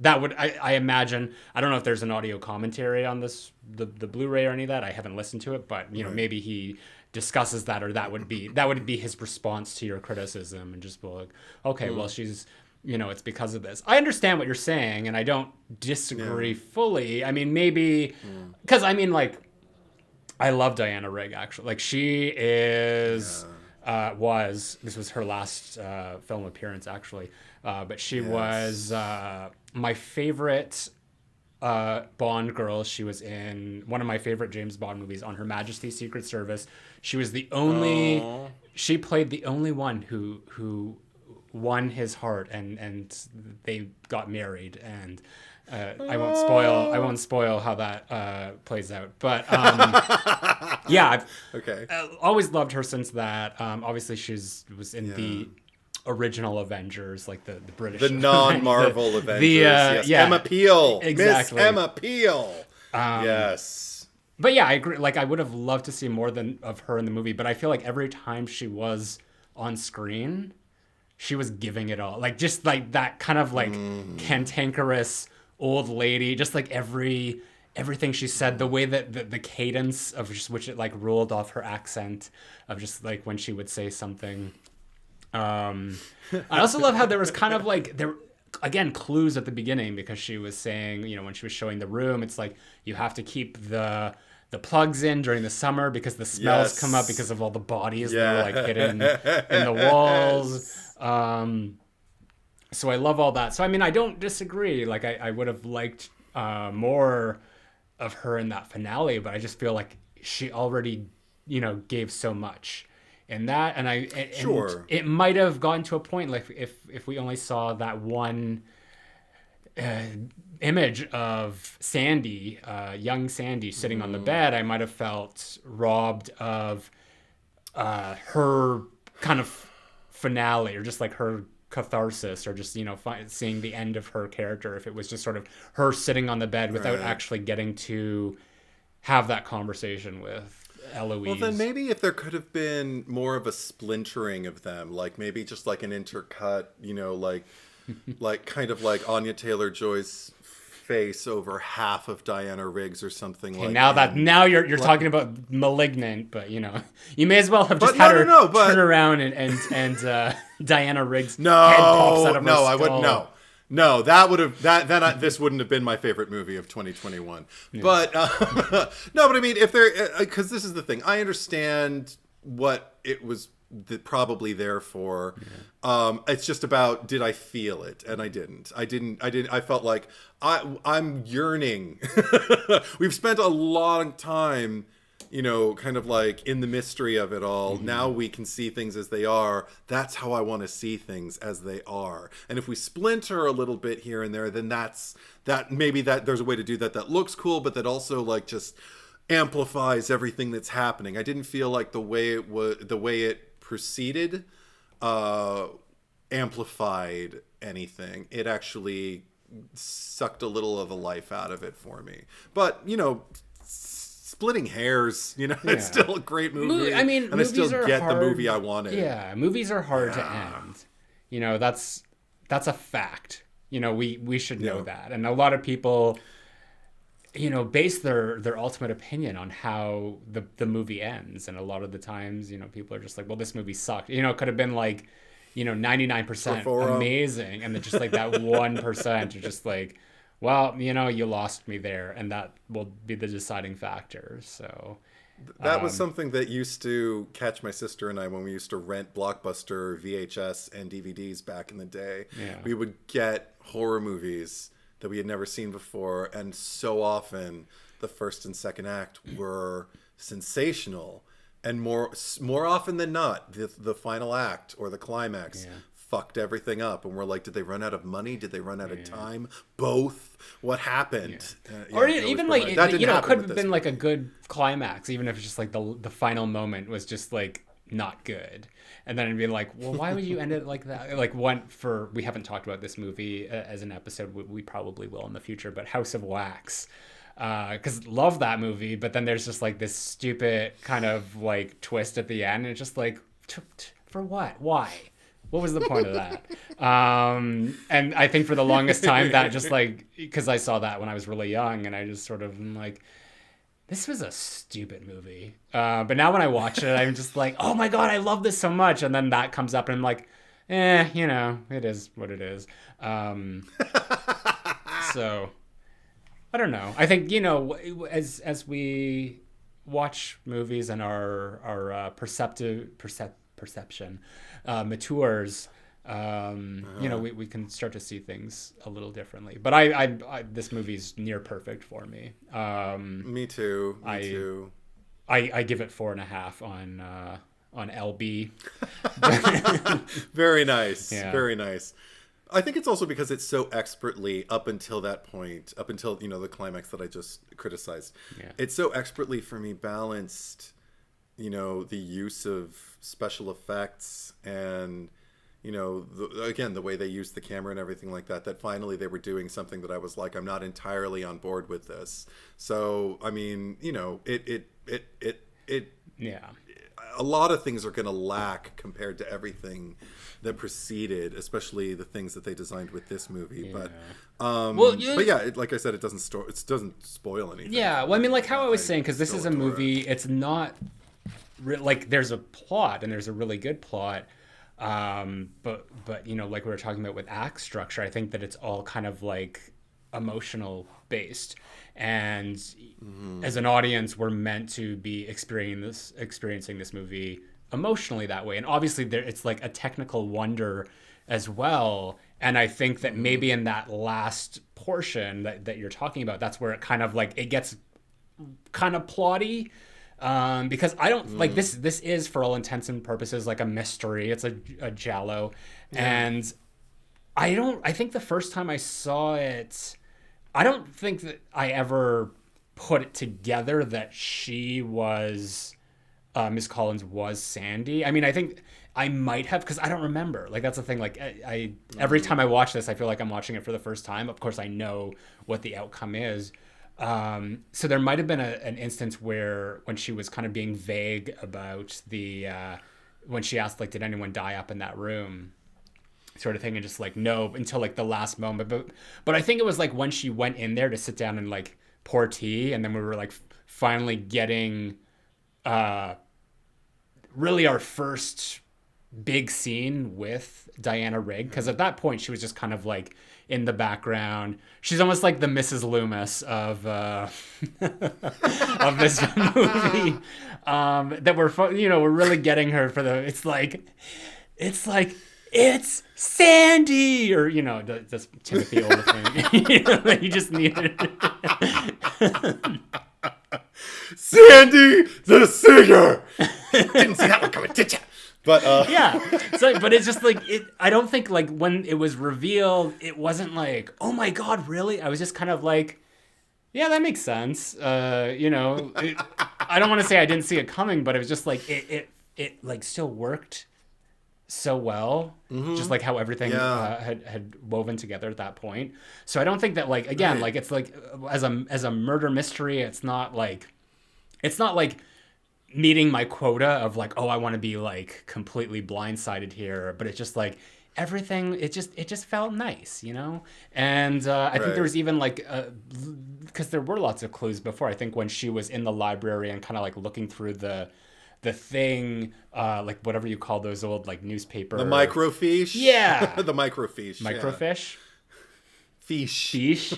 I imagine, I don't know if there's an audio commentary on this, the Blu-ray or any of that. I haven't listened to it, but maybe he discusses that, or that would be his response to your criticism, and just be like, okay, well, she's, it's because of this. I understand what you're saying, and I don't disagree fully. I mean, maybe because I love Diana Rigg, actually. Like, she is this was her last film appearance, actually, but she was my favorite Bond girl. She was in one of my favorite James Bond movies, On Her Majesty's Secret Service. She was the only. She played the only one who won his heart, and they got married. And I won't spoil how that plays out. But I've always loved her since that. Obviously, she was in the original Avengers, like the British, the non-Marvel Avengers. Emma Peel, exactly. Miss Emma Peel. Yes. But yeah, I agree. Like, I would have loved to see more of her in the movie, but I feel like every time she was on screen, she was giving it all. Like, just like that kind of like cantankerous old lady, just like everything she said, the way that the cadence of just which it like rolled off her accent, of just like when she would say something. I also love how there was kind of like again clues at the beginning, because she was saying, when she was showing the room, it's like you have to keep the plugs in during the summer because the smells come up because of all the bodies that are like hidden in the walls. So I love all that. So I mean, I don't disagree. Like, I would have liked more of her in that finale, but I just feel like she already gave so much in that, and Sure. it might have gotten to a point like if we only saw that one image of Sandy, young Sandy sitting on the bed, I might have felt robbed of her kind of finale, or just like her catharsis, or just, you know, seeing the end of her character, if it was just sort of her sitting on the bed without actually getting to have that conversation with Eloise. Well, then maybe if there could have been more of a splintering of them, like maybe just like an intercut, you know, like kind of like Anya Taylor-Joy's face over half of Diana Rigg's or something like that. Now you're talking about Malignant, but you know, you may as well have just had her turn around and Diana Rigg's head pops out of her skull. I wouldn't. No, that would have this wouldn't have been my favorite movie of 2021. Yeah. But no, but I mean, if there, because this is the thing, I understand what it was probably there for. Yeah. It's just about, did I feel it? And I didn't. I felt like I'm yearning. We've spent a long time, you know, kind of like in the mystery of it all. Mm-hmm. Now we can see things as they are. That's how I want to see things, as they are. And if we splinter a little bit here and there, then maybe there's a way to do that looks cool, but that also like just amplifies everything that's happening. I didn't feel like the way it proceeded amplified anything. It actually sucked a little of the life out of it for me. But, you know, splitting hairs, you know, it's still a great movie. I mean, and I still get the movie I wanted. Yeah, movies are hard to end. You know, that's a fact. You know, we should know that. And a lot of people, you know, base their ultimate opinion on how the movie ends. And a lot of the times, you know, people are just like, well, this movie sucked. You know, it could have been like, you know, 99% amazing. And then just like that 1% are just like, well, you know, you lost me there. And that will be the deciding factor. So that was something that used to catch my sister and I when we used to rent Blockbuster VHS and DVDs back in the day. Yeah. We would get horror movies that we had never seen before, and so often the first and second act were sensational, and more often than not the final act or the climax fucked everything up, and we're like, did they run out of money? Did they run out of time? Both. What happened? Or even like you know, it could have been like a good climax, even if it's just like the final moment was just like not good. And then it'd be like, well, why would you end it like that? Like we haven't talked about this movie as an episode. We probably will in the future, but House of Wax. Because love that movie, but then there's just like this stupid kind of like twist at the end. And it's just like, for what? Why? What was the point of that? And I think for the longest time that just like, because I saw that when I was really young, and I just sort of am like, this was a stupid movie. But now when I watch it, I'm just like, oh my God, I love this so much. And then that comes up and I'm like, you know, it is what it is. So I don't know. I think, you know, as we watch movies and our perception matures, you know, we can start to see things a little differently. But I this movie's near perfect for me. Me too. I give it 4.5 on LB. Very nice. Yeah. Very nice. I think it's also because it's so expertly, up until that point, up until, you know, the climax that I just criticized. Yeah. It's so expertly for me balanced, you know, the use of special effects and, you know, the way they used the camera and everything like that, that finally they were doing something that I was like, I'm not entirely on board with this. So, I mean, you know, it a lot of things are going to lack compared to everything that preceded, especially the things that they designed with this movie. Yeah. But yeah, like I said, it doesn't spoil anything. Yeah, well, I mean, like how I was saying, because this is a movie, it's not like there's a plot and there's a really good plot, but you know, like we were talking about with act structure, I think that it's all kind of like emotional based, and as an audience we're meant to be experiencing this movie emotionally that way, and obviously it's like a technical wonder as well. And I think that maybe in that last portion that you're talking about, that's where it kind of like it gets kind of plotty, Because I don't like this. This is, for all intents and purposes, like a mystery. It's a giallo, and I think the first time I saw it, I don't think that I ever put it together that she was Miss Collins was Sandy. I mean, I think I might have, because I don't remember. Like, that's the thing. Like, I every time I watch this, I feel like I'm watching it for the first time. Of course, I know what the outcome is. So there might have been an instance where, when she was kind of being vague about when she asked, like, did anyone die up in that room, sort of thing, and just like, no, until like the last moment. But I think it was like when she went in there to sit down and like pour tea, and then we were like finally getting really our first big scene with Diana Rigg, because at that point she was just kind of like in the background. She's almost like the Mrs. Loomis of of this movie. That we're really getting her for the. It's like it's Sandy, or that's Timothy Olyphant. You just needed Sandy the singer. Didn't see that one coming, did ya? But yeah, but it's just like it. I don't think like when it was revealed, it wasn't like, oh my god, really? I was just kind of like, yeah, that makes sense. I don't want to say I didn't see it coming, but it was just like it like still worked so well, just like how everything had woven together at that point. So I don't think that, like, again, like, it's like as a murder mystery, it's not like meeting my quota of like, oh, I want to be like completely blindsided here, but it's just like everything, it just felt nice, and I think there was even like because there were lots of clues before. I think when she was in the library and kind of like looking through the thing, like whatever you call those old like newspaper, the microfiche. Yeah. The microfiche. Microfiche. Yeah. Fiche.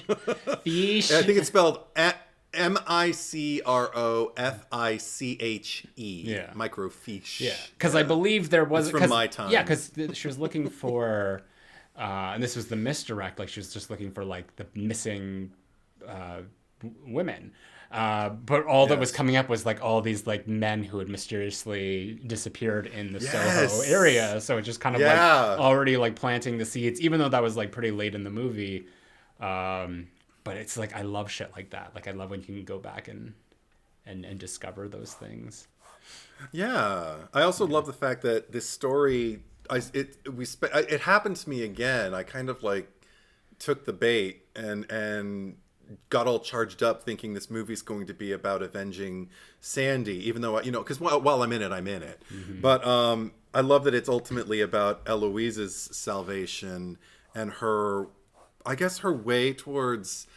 I think it's spelled Microfiche. Yeah. Microfiche. Yeah. Because I believe there was. It's from my time. Yeah, because she was looking for, and this was the misdirect. Like, she was just looking for like the missing women. But all that was coming up was like all these like men who had mysteriously disappeared in the Soho area. So it just kind of like already like planting the seeds, even though that was like pretty late in the movie. But it's like, I love shit like that. Like, I love when you can go back and discover those things. Yeah. I also love the fact that this story, it happened to me again. I kind of like took the bait and got all charged up thinking this movie's going to be about avenging Sandy, even though, because while I'm in it, I'm in it. Mm-hmm. But I love that it's ultimately about Eloise's salvation and her way towards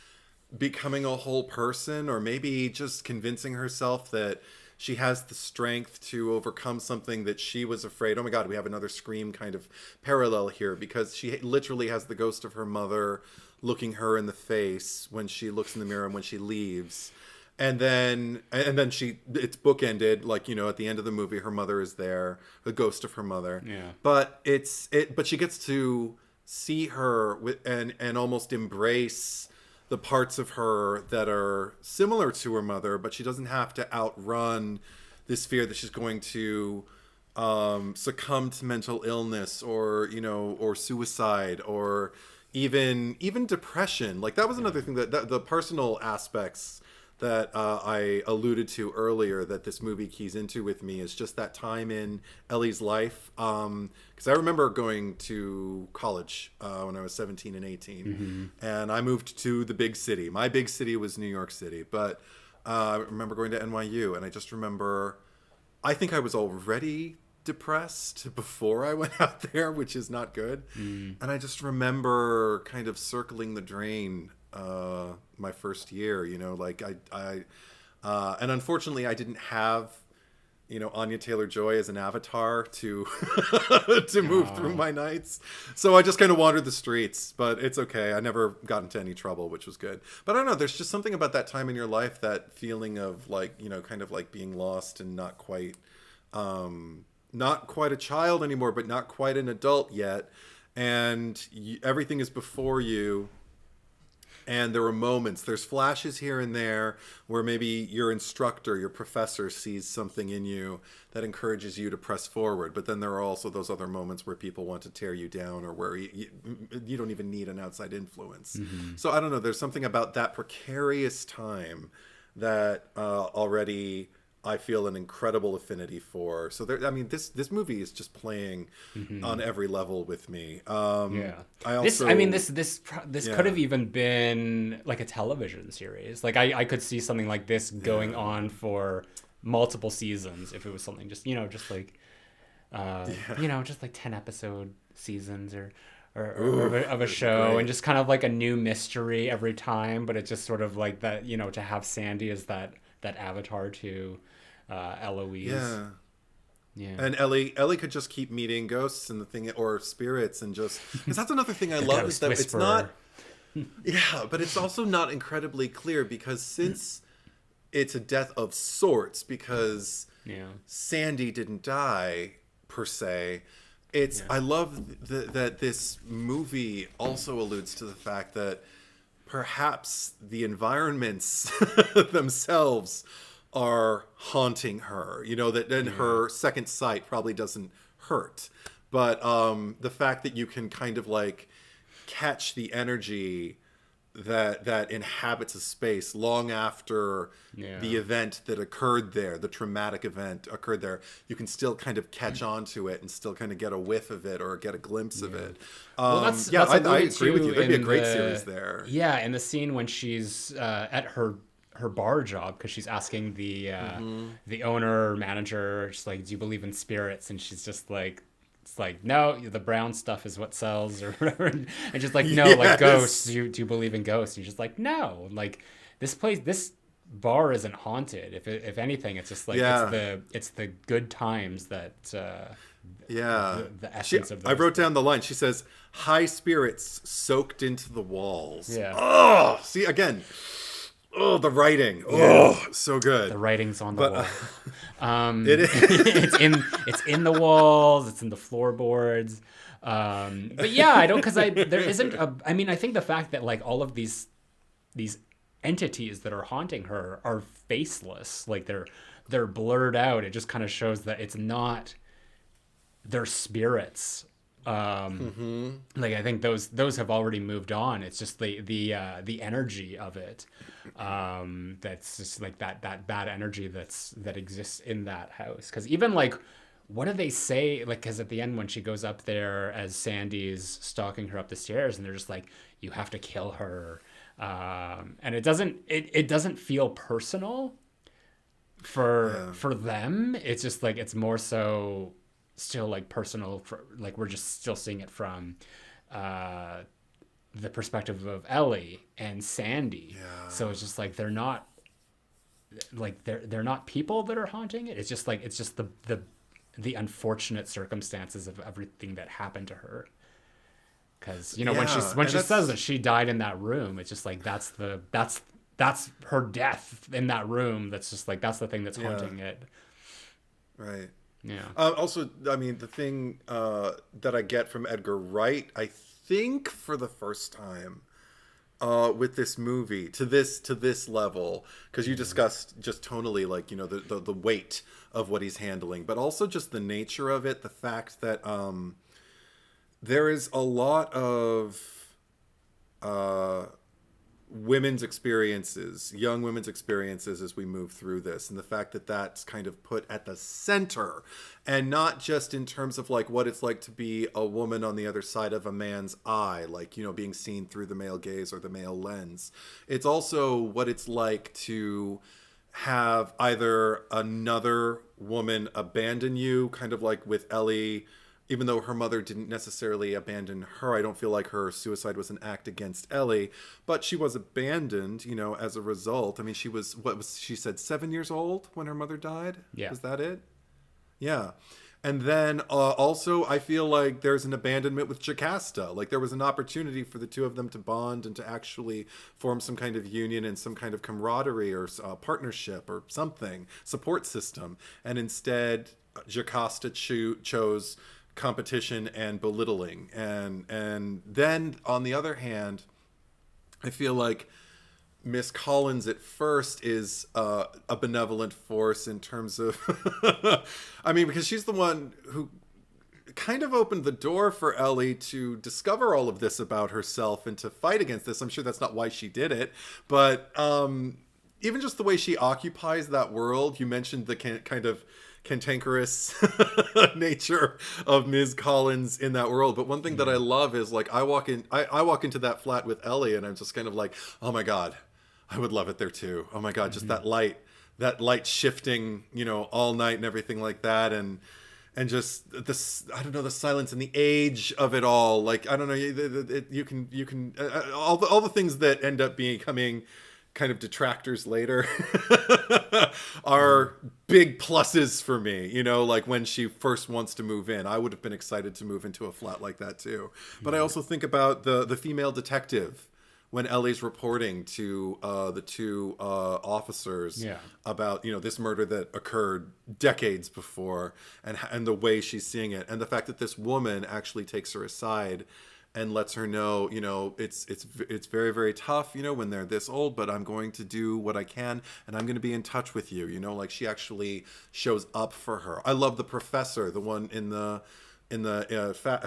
becoming a whole person, or maybe just convincing herself that she has the strength to overcome something that she was afraid. Oh my God, we have another Scream kind of parallel here, because she literally has the ghost of her mother looking her in the face when she looks in the mirror and when she leaves. And then it's bookended, like, at the end of the movie, her mother is there, the ghost of her mother. Yeah. But but she gets to see her and almost embrace the parts of her that are similar to her mother, but she doesn't have to outrun this fear that she's going to succumb to mental illness or suicide or even depression. Like, that was another thing that the personal aspects that I alluded to earlier that this movie keys into with me is just that time in Ellie's life. Because I remember going to college when I was 17 and 18, mm-hmm. and I moved to the big city. My big city was New York City, but I remember going to NYU, and I just remember, I think I was already depressed before I went out there, which is not good. And I just remember kind of circling the drain my first year, like I and unfortunately I didn't have Anya Taylor-Joy as an avatar to move through my nights, so I just kind of wandered the streets. But it's okay, I never got into any trouble, which was good. But I don't know, there's just something about that time in your life, that feeling of like, kind of like being lost and not quite a child anymore, but not quite an adult yet, and everything is before you. And there are moments, there's flashes here and there where maybe your instructor, your professor sees something in you that encourages you to press forward. But then there are also those other moments where people want to tear you down, or where you don't even need an outside influence. So I don't know, there's something about that precarious time that already I feel an incredible affinity for. So there, I mean, this movie is just playing on every level with me. I also, this could have even been like a television series. Like I could see something like this going on for multiple seasons if it was something just like just like 10 episode seasons or of a show, and just kind of like a new mystery every time. But it's just sort of like that, to have Sandy as that avatar to Eloise. Yeah. And Ellie could just keep meeting ghosts and the thing, or spirits, and just, because that's another thing I love is that whisperer. It's not, but it's also not incredibly clear, because since it's a death of sorts, because Sandy didn't die per se. I love that this movie also alludes to the fact that perhaps the environments themselves are haunting her, that then her second sight probably doesn't hurt, but the fact that you can kind of like catch the energy that inhabits a space long after the event that occurred there, the traumatic event occurred there, you can still kind of catch on to it and still kind of get a whiff of it or get a glimpse of it. I agree with you. There'd be a great series there. Yeah, in the scene when she's at her bar job, because she's asking the owner or manager, she's like, do you believe in spirits? And she's just like, it's like, no, the brown stuff is what sells, or whatever. And just like, no, like ghosts, do you believe in ghosts? And she's just like, no, like this bar isn't haunted. If anything, it's just like it's the good times that the essence of those. I wrote down the line. She says, high spirits soaked into the walls. Yeah. Oh, see again. Oh, the writing. Oh, so good. The writing's on the wall. It is. it's in the walls. It's in the floorboards. But yeah, I don't, because there isn't I think the fact that like all of these entities that are haunting her are faceless, like they're blurred out. It just kind of shows that it's not their spirits. Like I think those have already moved on. It's just the energy of it, that's just like that bad energy that exists in that house. Because even like, what do they say? Like, because at the end when she goes up there as Sandy's stalking her up the stairs, and they're just like, you have to kill her, and it doesn't feel personal for them. It's just like, it's more so still like personal, for like we're just still seeing it from the perspective of Ellie and Sandy. So it's just like they're not people that are haunting it. It's just the unfortunate circumstances of everything that happened to her. Because when she says that she died in that room, it's just like that's her death in that room. That's just like, that's the thing that's haunting it. Right. Yeah. Also, I mean, the thing that I get from Edgar Wright, I think for the first time with this movie to this level, because you discussed just tonally, like, the weight of what he's handling, but also just the nature of it, the fact that there is a lot of women's experiences, young women's experiences as we move through this, and the fact that that's kind of put at the center, and not just in terms of like what it's like to be a woman on the other side of a man's eye, like, being seen through the male gaze or the male lens. It's also what it's like to have either another woman abandon you, kind of like with Ellie. Even though her mother didn't necessarily abandon her, I don't feel like her suicide was an act against Ellie, but she was abandoned, as a result. I mean, she said 7 years old when her mother died? Yeah. Is that it? Yeah. And then also, I feel like there's an abandonment with Jocasta. Like, there was an opportunity for the two of them to bond and to actually form some kind of union and some kind of camaraderie or partnership or something, support system. And instead, Jocasta chose competition and belittling. And then, on the other hand, I feel like Miss Collins at first is a benevolent force in terms of, I mean, because she's the one who kind of opened the door for Ellie to discover all of this about herself and to fight against this. I'm sure that's not why she did it, but even just the way she occupies that world. You mentioned the kind of cantankerous nature of Ms. Collins in that world, but one thing that I love is like I walk into that flat with Ellie and I'm just kind of like, oh my god, I would love it there too. Oh my god, just that light shifting, you know, all night and everything like that, and just this, I don't know, the silence and the age of it all. Like, I don't know, you can all the things that end up becoming kind of detractors later are big pluses for me. You know, like when she first wants to move in, I would have been excited to move into a flat like that too. But I also think about the female detective when Ellie's reporting to the two officers about, you know, this murder that occurred decades before, and the way she's seeing it, and the fact that this woman actually takes her aside and lets her know, you know, it's very, very tough, you know, when they're this old, but I'm going to do what I can, and I'm going to be in touch with you, you know, like she actually shows up for her. I love the professor, the one in the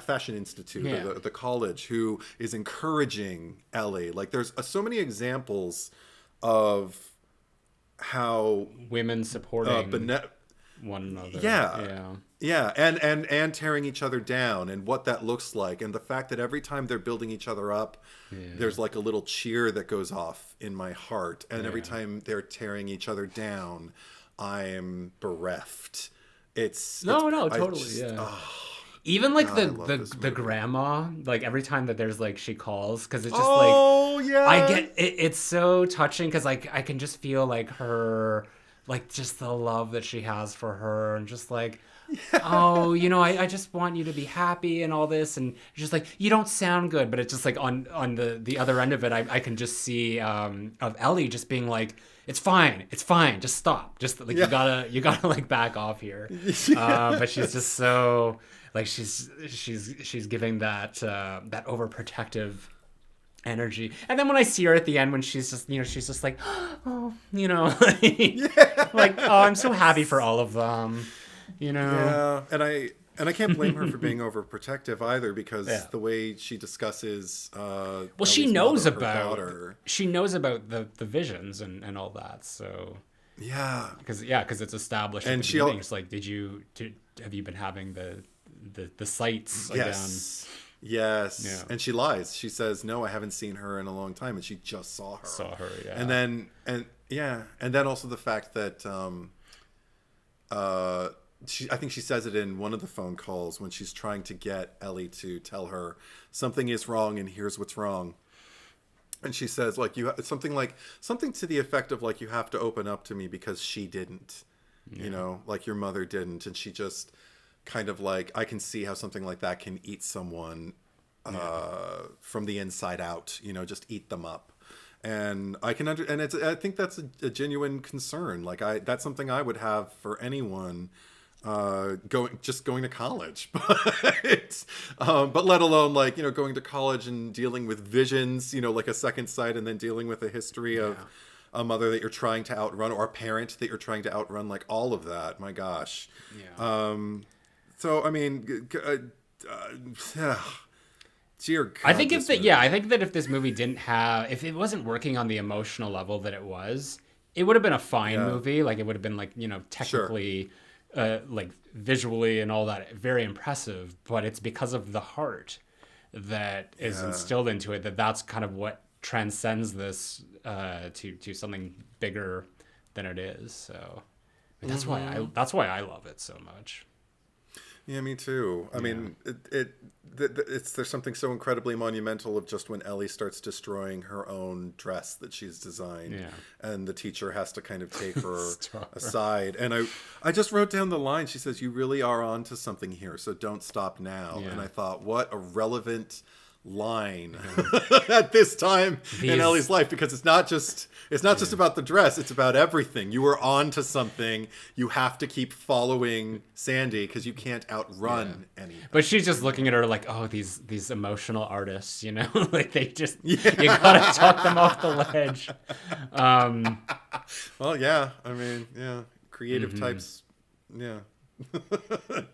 Fashion Institute, or the college, who is encouraging Ellie. Like, there's so many examples of how women supporting one another. Yeah, and tearing each other down, and what that looks like, and the fact that every time they're building each other up, there's like a little cheer that goes off in my heart, and every time they're tearing each other down, I'm bereft. Totally. Even like the grandma, like every time that there's like she calls, because it's just I get it, it's so touching, because like I can just feel like her, like just the love that she has for her, and just like, oh, you know, I just want you to be happy and all this, and just like, you don't sound good, but it's just like on the other end of it, I can just see of Ellie just being like, it's fine, just stop, just like you gotta like back off here. But she's just so like she's giving that overprotective energy. And then when I see her at the end, when she's just like, oh, you know, like, oh, I'm so happy for all of them, you know. Yeah, and I can't blame her for being overprotective either, because the way she discusses she knows about the visions and all that, so because it's established, and it's like, have you been having the sights again? Yes. And she lies. She says, no, I haven't seen her in a long time, and she just saw her. And then also the fact that I think she says it in one of the phone calls when she's trying to get Ellie to tell her something is wrong and here's what's wrong. And she says, like, something to the effect of, like, you have to open up to me because she didn't, you know, like your mother didn't. And she just kind of like, I can see how something like that can eat someone from the inside out, you know, just eat them up. And I think that's a genuine concern. Like, that's something I would have for anyone going to college, but let alone, like, you know, going to college and dealing with visions, you know, like a second sight, and then dealing with a history of a mother that you're trying to outrun, or a parent that you're trying to outrun, like all of that. My gosh. So I mean, dear God, I think that if this movie if it wasn't working on the emotional level that it was, it would have been a fine movie. Like, it would have been, like, you know, technically, like visually and all that, very impressive. But it's because of the heart that is instilled into it that's kind of what transcends this to something bigger than it is. So that's why I love it so much. Yeah, me too. I mean, there's something so incredibly monumental of just when Ellie starts destroying her own dress that she's designed, and the teacher has to kind of take her aside. And I just wrote down the line. She says, "You really are onto something here, so don't stop now." And I thought, what a relevant line at this time in Ellie's life, because it's not just about the dress, it's about everything. You were on to something. You have to keep following Sandy because you can't outrun anything. But she's just looking at her like, oh, these emotional artists, you know, like they just you gotta talk them off the ledge. Well, yeah, I mean, yeah, creative types, yeah.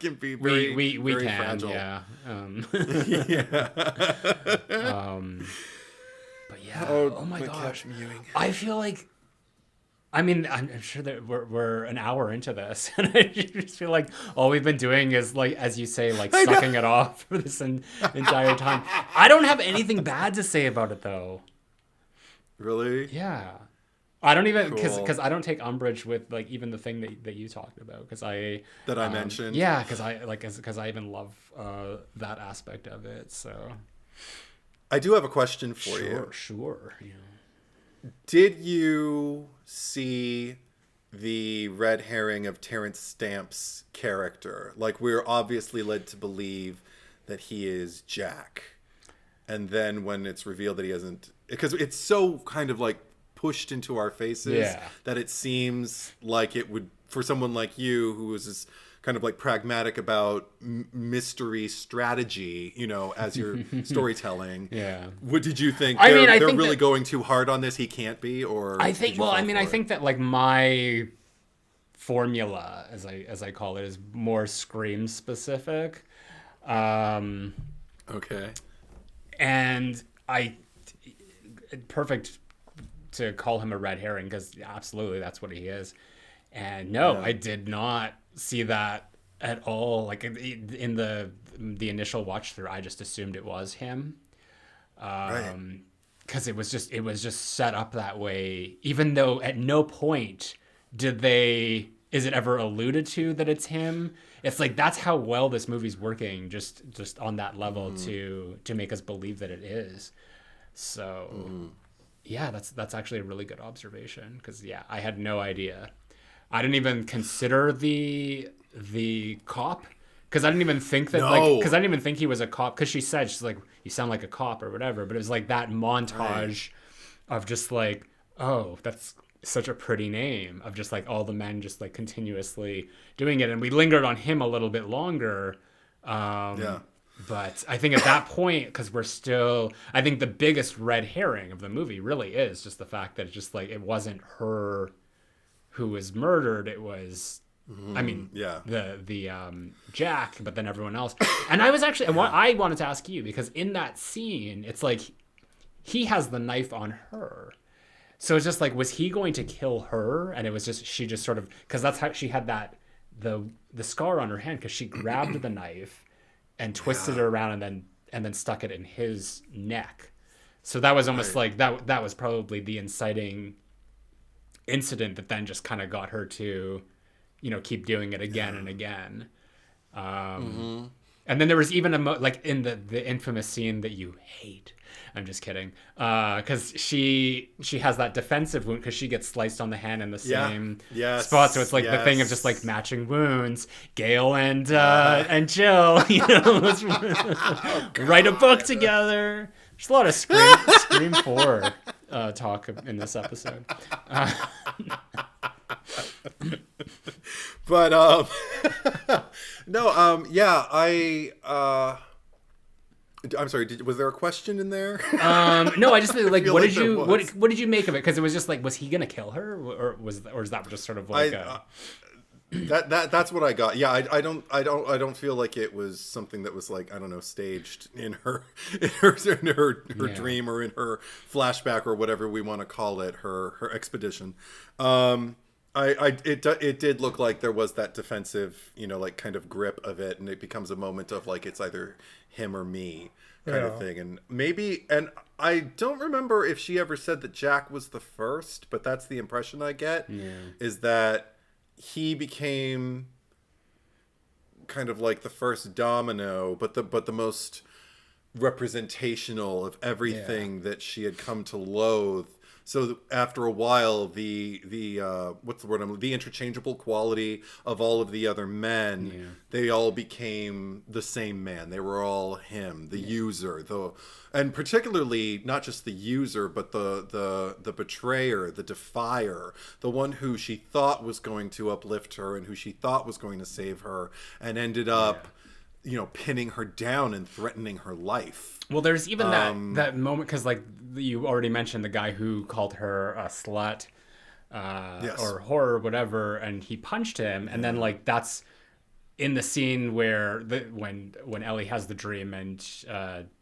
Can be very, we very can, fragile. yeah. But yeah, oh my gosh, I feel like, I mean, I'm sure that we're an hour into this, and I just feel like all we've been doing is, like, as you say, like sucking it off for this entire time. I don't have anything bad to say about it though. Really? Yeah. I don't even, Cool. because I don't take umbrage with, like, even the thing that you talked about, because I mentioned. Yeah, because I even love that aspect of it. So I do have a question for you. Sure. Yeah. Did you see the red herring of Terrence Stamp's character? Like, we're obviously led to believe that he is Jack, and then when it's revealed that he isn't, because it's so kind of like pushed into our faces that it seems like it would, for someone like you who is this kind of like pragmatic about mystery strategy, you know, as your storytelling. Yeah. What did you think? I They're think really that, going too hard on this. He can't be, or I think. Well, I mean, I think that, like, my formula, as I call it, is more Scream specific. Okay. And perfect to call him a red herring, because absolutely that's what he is. And no, I did not see that at all. Like, in the initial watch through, I just assumed it was him, because it was just set up that way, even though at no point is it ever alluded to that it's him. It's like, that's how well this movie's working, just on that level, to make us believe that it is. So yeah, that's actually a really good observation, because I had no idea. I didn't even consider the cop, because I didn't even think that because I didn't even think he was a cop, because she's like, you sound like a cop or whatever, but it was like that montage of just like, oh, that's such a pretty name, of just like all the men just like continuously doing it, and we lingered on him a little bit longer. But I think at that point, because I think the biggest red herring of the movie really is just the fact that it's just like, it wasn't her who was murdered. It was, I mean, the Jack, but then everyone else. And I was actually, I wanted to ask you, because in that scene, it's like, he has the knife on her. So it's just like, was he going to kill her? And it was just, she just sort of, because that's how she had the scar on her hand, because she grabbed the knife and twisted it around and then stuck it in his neck. So that was almost like that was probably the inciting incident that then just kind of got her to, you know, keep doing it again and again. And then there was even like in the infamous scene that you hate. I'm just kidding. Because she has that defensive wound, because she gets sliced on the hand in the same spot. So it's like the thing of just like matching wounds. Gail and Jill, you know, write a book together. There's a lot of Scream 4 talk in this episode. But I'm sorry. Was there a question in there? No, I just like, what did you make of it? Because it was just like, was he gonna kill her, or is that just sort of like that's what I got. Yeah, I don't feel like it was something that was like, I don't know, staged in her dream, or in her flashback, or whatever we want to call it, her expedition. It did look like there was that defensive, you know, like kind of grip of it, and it becomes a moment of like, it's either him or me kind of thing. And maybe, and I don't remember if she ever said that Jack was the first, but that's the impression I get, is that he became kind of like the first domino, but the most representational of everything that she had come to loathe So after a while, the what's the word? The interchangeable quality of all of the other men, they all became the same man. They were all him, the user, and particularly not just the user, but the betrayer, the defier, the one who she thought was going to uplift her and who she thought was going to save her, and ended up, pinning her down and threatening her life. Well, there's even that moment, because like you already mentioned the guy who called her a slut or whore or whatever, and he punched him, and then like that's in the scene where when Ellie has the dream and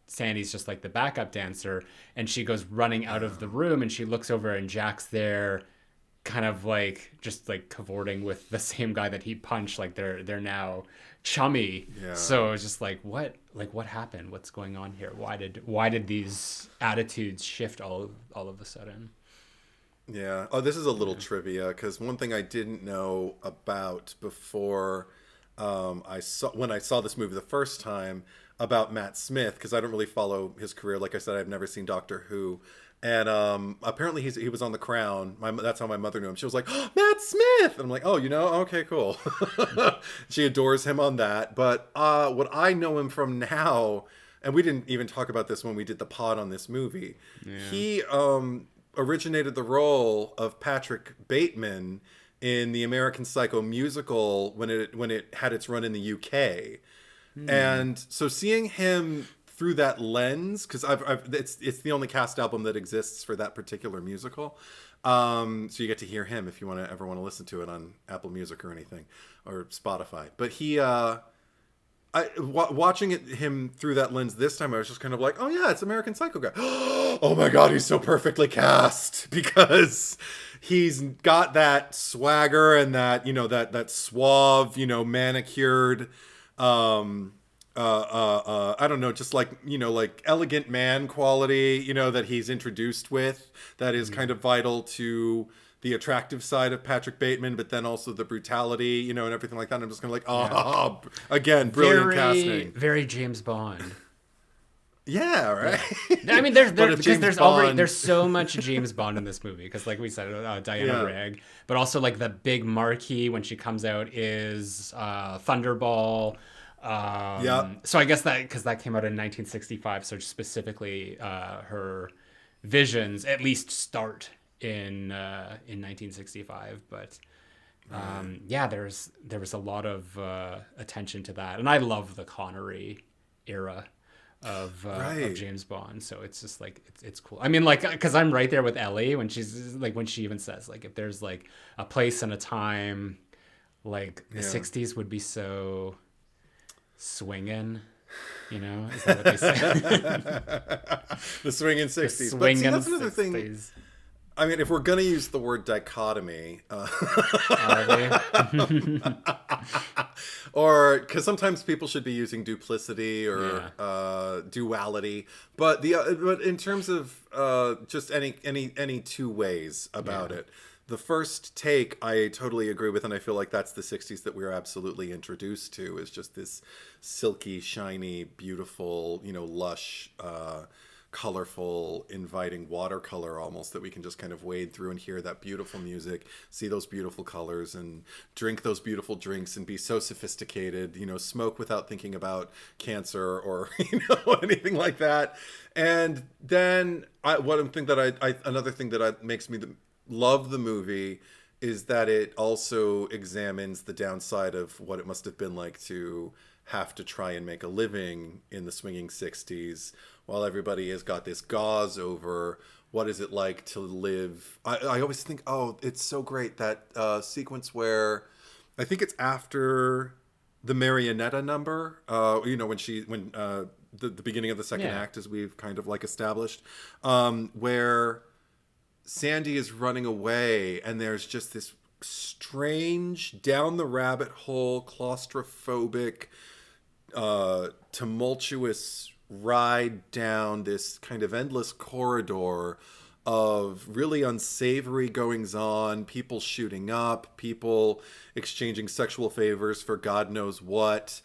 Sandy's just like the backup dancer, and she goes running out of the room, and she looks over and Jack's there, kind of like just like cavorting with the same guy that he punched. Like they're now chummy. So it's just like what happened? What's going on here? Why did these attitudes shift all of a sudden? Yeah. Oh, this is a little trivia, because one thing I didn't know about before when I saw this movie the first time about Matt Smith, because I don't really follow his career. Like I said, I've never seen Doctor Who. And apparently he was on The Crown. That's how my mother knew him. She was like, oh, Matt Smith! And I'm like, oh, okay, cool. She adores him on that. But what I know him from now, and we didn't even talk about this when we did the pod on this movie, he originated the role of Patrick Bateman in the American Psycho musical when it had its run in the UK. And so seeing him through that lens, because it's the only cast album that exists for that particular musical. So you get to hear him if you ever want to listen to it on Apple Music or anything, or Spotify. But watching him through that lens this time, I was just kind of like, oh yeah, it's American Psycho guy. Oh my God, he's so perfectly cast, because he's got that swagger and that, that suave, manicured, I don't know, just like, like elegant man quality, that he's introduced with, that is kind of vital to the attractive side of Patrick Bateman, but then also the brutality, and everything like that. And I'm just kind of like, again, brilliant casting. Very James Bond. Yeah, right. I mean, there's so much James Bond in this movie, because like we said, Diana Rigg, but also like the big marquee when she comes out is Thunderball. So I guess because that came out in 1965, so specifically her visions at least start in 1965. But there was a lot of attention to that, and I love the Connery era of James Bond. So it's just like it's cool. I mean, like, because I'm right there with Ellie when she's like, when she even says like, if there's like a place and a time, like the 60s would be so swinging, is that what they say? The swinging 60s. The swinging, but see, that's another 60s. thing. I mean, if we're going to use the word dichotomy, or because sometimes people should be using duplicity or duality, but but in terms of just any two ways about it. The first take, I totally agree with, and I feel like that's the 60s that we were absolutely introduced to, is just this silky, shiny, beautiful, lush, colorful, inviting watercolor almost, that we can just kind of wade through and hear that beautiful music, see those beautiful colors, and drink those beautiful drinks and be so sophisticated, smoke without thinking about cancer or, anything like that. And then another thing that makes me love the movie is that it also examines the downside of what it must have been like to have to try and make a living in the swinging 60s while everybody has got this gauze over what is it like to live. I always think, it's so great, that sequence where I think it's after the Marionetta number, when the beginning of the second act, as we've kind of like established, where Sandy is running away, and there's just this strange, down the rabbit hole, claustrophobic, tumultuous ride down this kind of endless corridor of really unsavory goings on, people shooting up, people exchanging sexual favors for God knows what,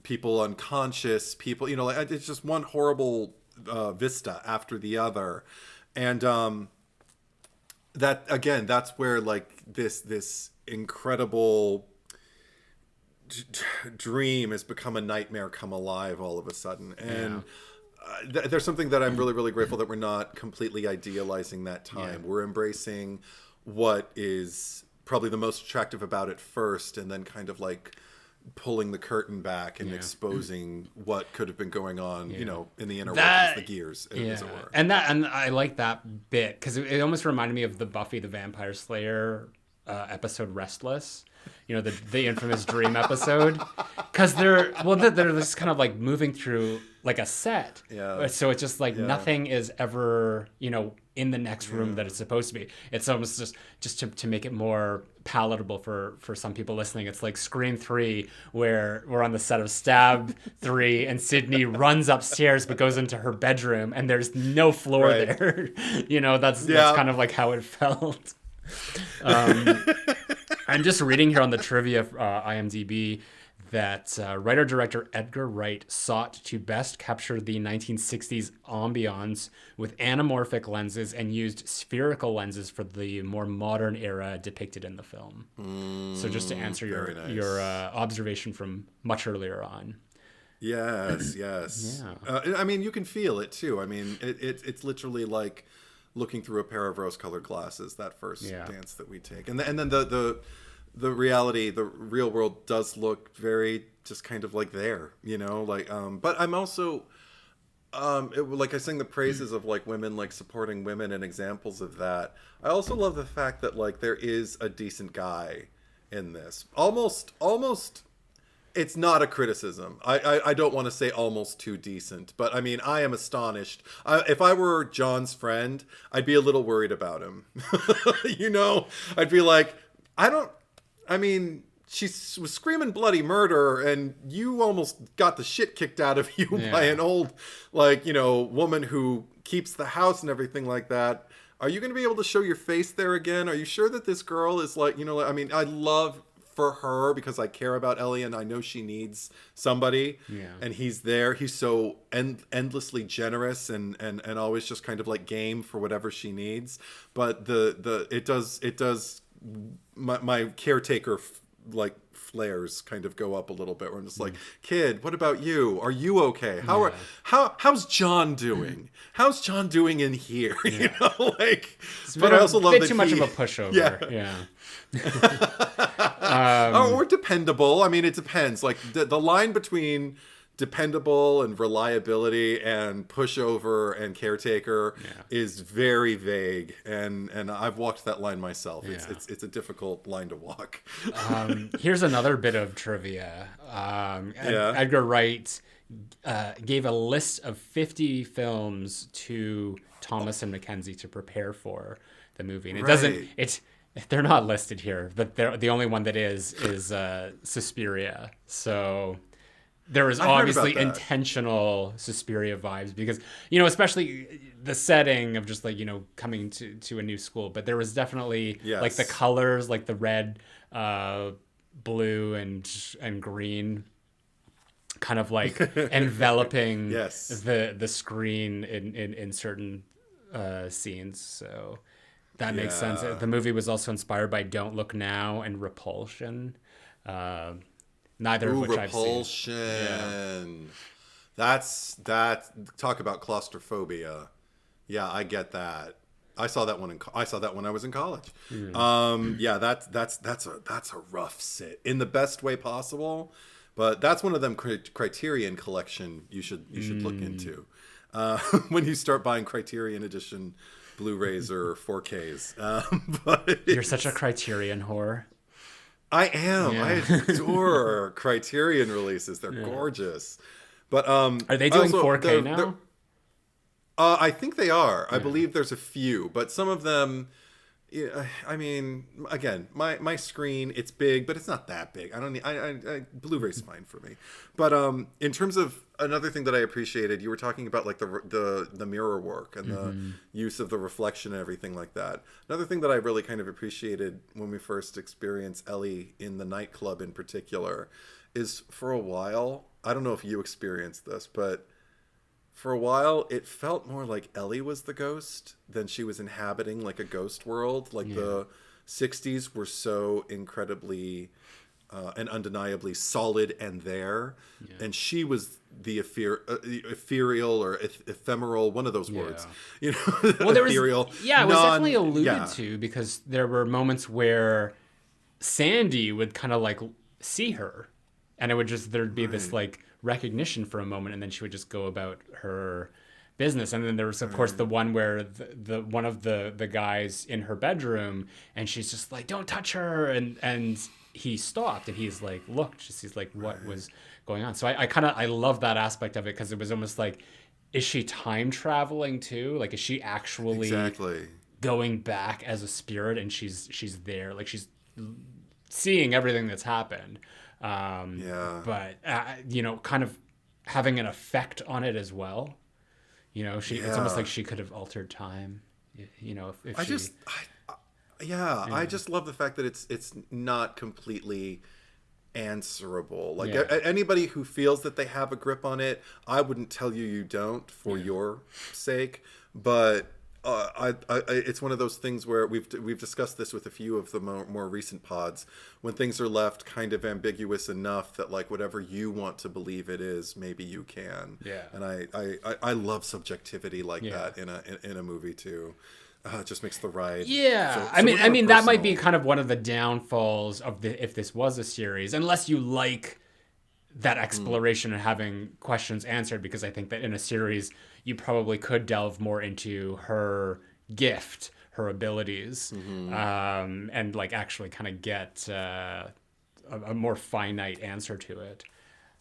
people unconscious, people, it's just one horrible vista after the other. And that again, that's where like this incredible dream has become a nightmare come alive all of a sudden. And there's something that I'm really, really grateful that we're not completely idealizing that time. We're embracing what is probably the most attractive about it first, and then kind of like pulling the curtain back and exposing what could have been going on, you know, in the inner workings, the gears, as it were. And I like that bit because it almost reminded me of the Buffy the Vampire Slayer episode Restless. You know, the infamous dream episode, because they're just kind of like moving through like a set. Yeah. So it's just like nothing is ever, you know, in the next room that it's supposed to be. It's almost just to make it more palatable for some people listening. It's like Scream 3, where we're on the set of Stab 3, and Sydney runs upstairs but goes into her bedroom, and there's no floor there. You know, that's kind of like how it felt. I'm just reading here on the trivia IMDb that writer-director Edgar Wright sought to best capture the 1960s ambiance with anamorphic lenses and used spherical lenses for the more modern era depicted in the film. So just to answer your observation from much earlier on. Yes. I mean, you can feel it too. I mean, it's literally like looking through a pair of rose-colored glasses, that first dance that we take. And then the reality, the real world does look very just kind of like there, you know, like, but I'm also, like I sing the praises of like women, like supporting women and examples of that. I also love the fact that like there is a decent guy in this. Almost, it's not a criticism. I don't want to say almost too decent, but I mean, I am astonished. If I were John's friend, I'd be a little worried about him. You know, I'd be like, I mean, she was screaming bloody murder, and you almost got the shit kicked out of you by an old, like, you know, woman who keeps the house and everything like that. Are you going to be able to show your face there again? Are you sure that this girl is like, you know, I mean, I love for her because I care about Ellie and I know she needs somebody. And he's there. He's so endlessly generous and always just kind of like game for whatever she needs. But it does my caretaker like flares kind of go up a little bit where I'm just like, kid, what about you? Are you okay? How's John doing? How's John doing in here? You know, like, but I also love that too much of a pushover. Or dependable. I mean, it depends. Like the line between dependable and reliability and pushover and caretaker is very vague, and I've walked that line myself. It's a difficult line to walk. Here's another bit of trivia. Edgar Wright gave a list of 50 films to Thomasin and McKenzie to prepare for the movie, and it doesn't. They're not listed here, but the only one that is Suspiria. So there was obviously intentional Suspiria vibes because, you know, especially the setting of just like, you know, coming to a new school. But there was definitely like the colors, like the red, blue and green, kind of like enveloping the screen in certain scenes. So that makes sense. The movie was also inspired by Don't Look Now and Repulsion. Neither of which Repulsion. I've seen. That's talk about claustrophobia. Yeah, I get that. I saw that one when I was in college. That's a rough sit in the best way possible. But that's one of them Criterion collection you should look into when you start buying Criterion edition Blu-rays or 4Ks. But you're such a Criterion whore. I am. I adore Criterion releases. They're gorgeous. But are they doing 4K now? I think they are. I believe there's a few, but some of them. I mean, again, my screen, it's big, but it's not that big. I don't need. Blu-ray's fine for me. But in terms of another thing that I appreciated, you were talking about like the mirror work and the use of the reflection and everything like that. Another thing that I really kind of appreciated when we first experienced Ellie in the nightclub in particular is for a while, I don't know if you experienced this, but for a while, it felt more like Ellie was the ghost than she was inhabiting like a ghost world. Like the 60s were so incredibly and undeniably solid and there. Yeah. And she was the ethereal or ephemeral, one of those words. You know, well, there ethereal. Was definitely alluded to, because there were moments where Sandy would kind of like see her, and it would just, there'd be this like recognition for a moment, and then she would just go about her business. And then there was of course the one where the one of the guys in her bedroom, and she's just like, don't touch her, and he stopped, and he's like looked, he's like, what was going on? So I love that aspect of it, because it was almost like, is she time traveling too? Like, is she actually going back as a spirit, and she's there, like she's seeing everything that's happened, but you know, kind of having an effect on it as well. You know, it's almost like she could have altered time. You know, if I just love the fact that it's not completely answerable. Like anybody who feels that they have a grip on it, I wouldn't tell you don't for your sake, but it's one of those things where we've discussed this with a few of the more recent pods, when things are left kind of ambiguous enough that like whatever you want to believe it is, maybe you can. And I love subjectivity like that in a movie too. It just makes the ride. I mean that might be kind of one of the downfalls of if this was a series, unless you like that exploration and having questions answered, because I think that in a series you probably could delve more into her gift, her abilities, and like actually kind of get a more finite answer to it.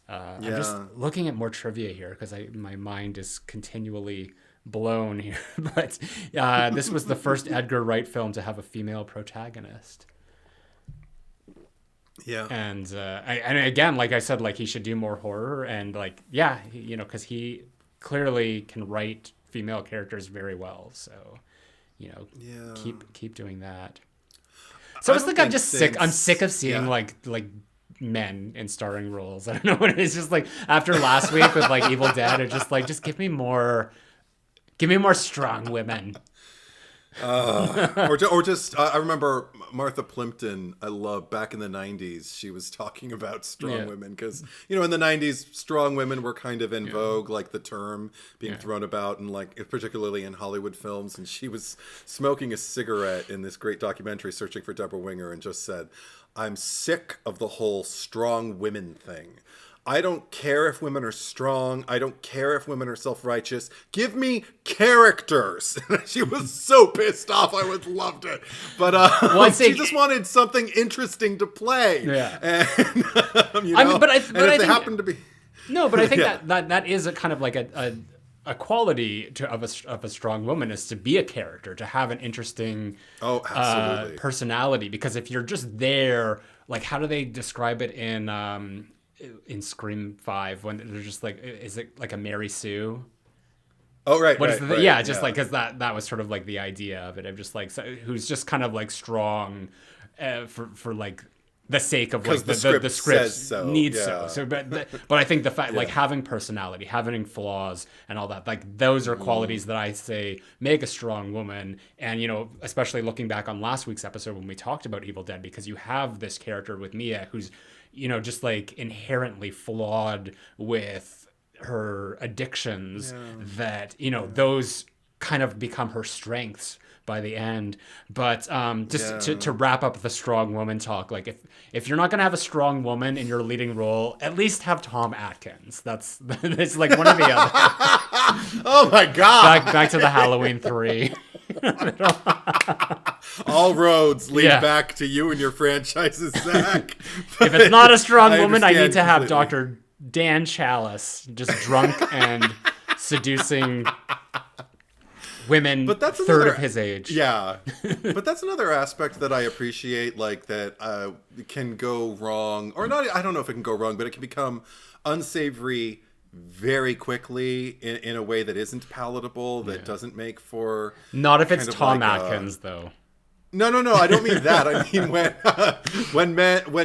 I'm just looking at more trivia here, because my mind is continually blown here. But this was the first Edgar Wright film to have a female protagonist. And again, like I said, like he should do more horror, and like you know, because he clearly can write female characters very well. So, you know, keep doing that. So it's like I'm just sick. I'm sick of seeing like men in starring roles. I don't know what it is. Just like after last week with like Evil Dead, it's just like, just give me more strong women. Or just I remember Martha Plimpton, I love, back in the 90s, she was talking about strong women, because you know, in the 90s strong women were kind of in vogue, like the term being thrown about, and like particularly in Hollywood films. And she was smoking a cigarette in this great documentary, Searching for Deborah Winger, and just said, I'm sick of the whole strong women thing. I don't care if women are strong. I don't care if women are self-righteous. Give me characters. She was so pissed off. I would loved it. But she just wanted something interesting to play. And, you know, if they happen to be... No, but I think that is a kind of like a quality of a strong woman, is to be a character, to have an interesting personality. Because if you're just there, like, how do they describe it in Scream 5 when they're just like, is it like a Mary Sue? Oh, right. Like, because that was sort of like the idea of it. I'm just like, who's just kind of like strong for like the sake of like the script needs so. So, but I think the fact like having personality, having flaws, and all that, like those are qualities that I say make a strong woman. And you know, especially looking back on last week's episode when we talked about Evil Dead, because you have this character with Mia who's, you know, just like inherently flawed with her addictions, that, you know, those kind of become her strengths by the end. But to wrap up the strong woman talk, like if you're not going to have a strong woman in your leading role, at least have Tom Atkins. That's like one of the other. Oh my God. Back to the Halloween 3. All roads lead back to you and your franchises, Zack. If it's not a strong woman, I need to have Dr. Dan Chalice just drunk and seducing women, but that's third of his age. Yeah. But that's another aspect that I appreciate, like that can go wrong, or not. I don't know if it can go wrong, but it can become unsavory very quickly in a way that isn't palatable, that doesn't make for... Not if it's Tom Atkins, though. No, I don't mean that. I mean when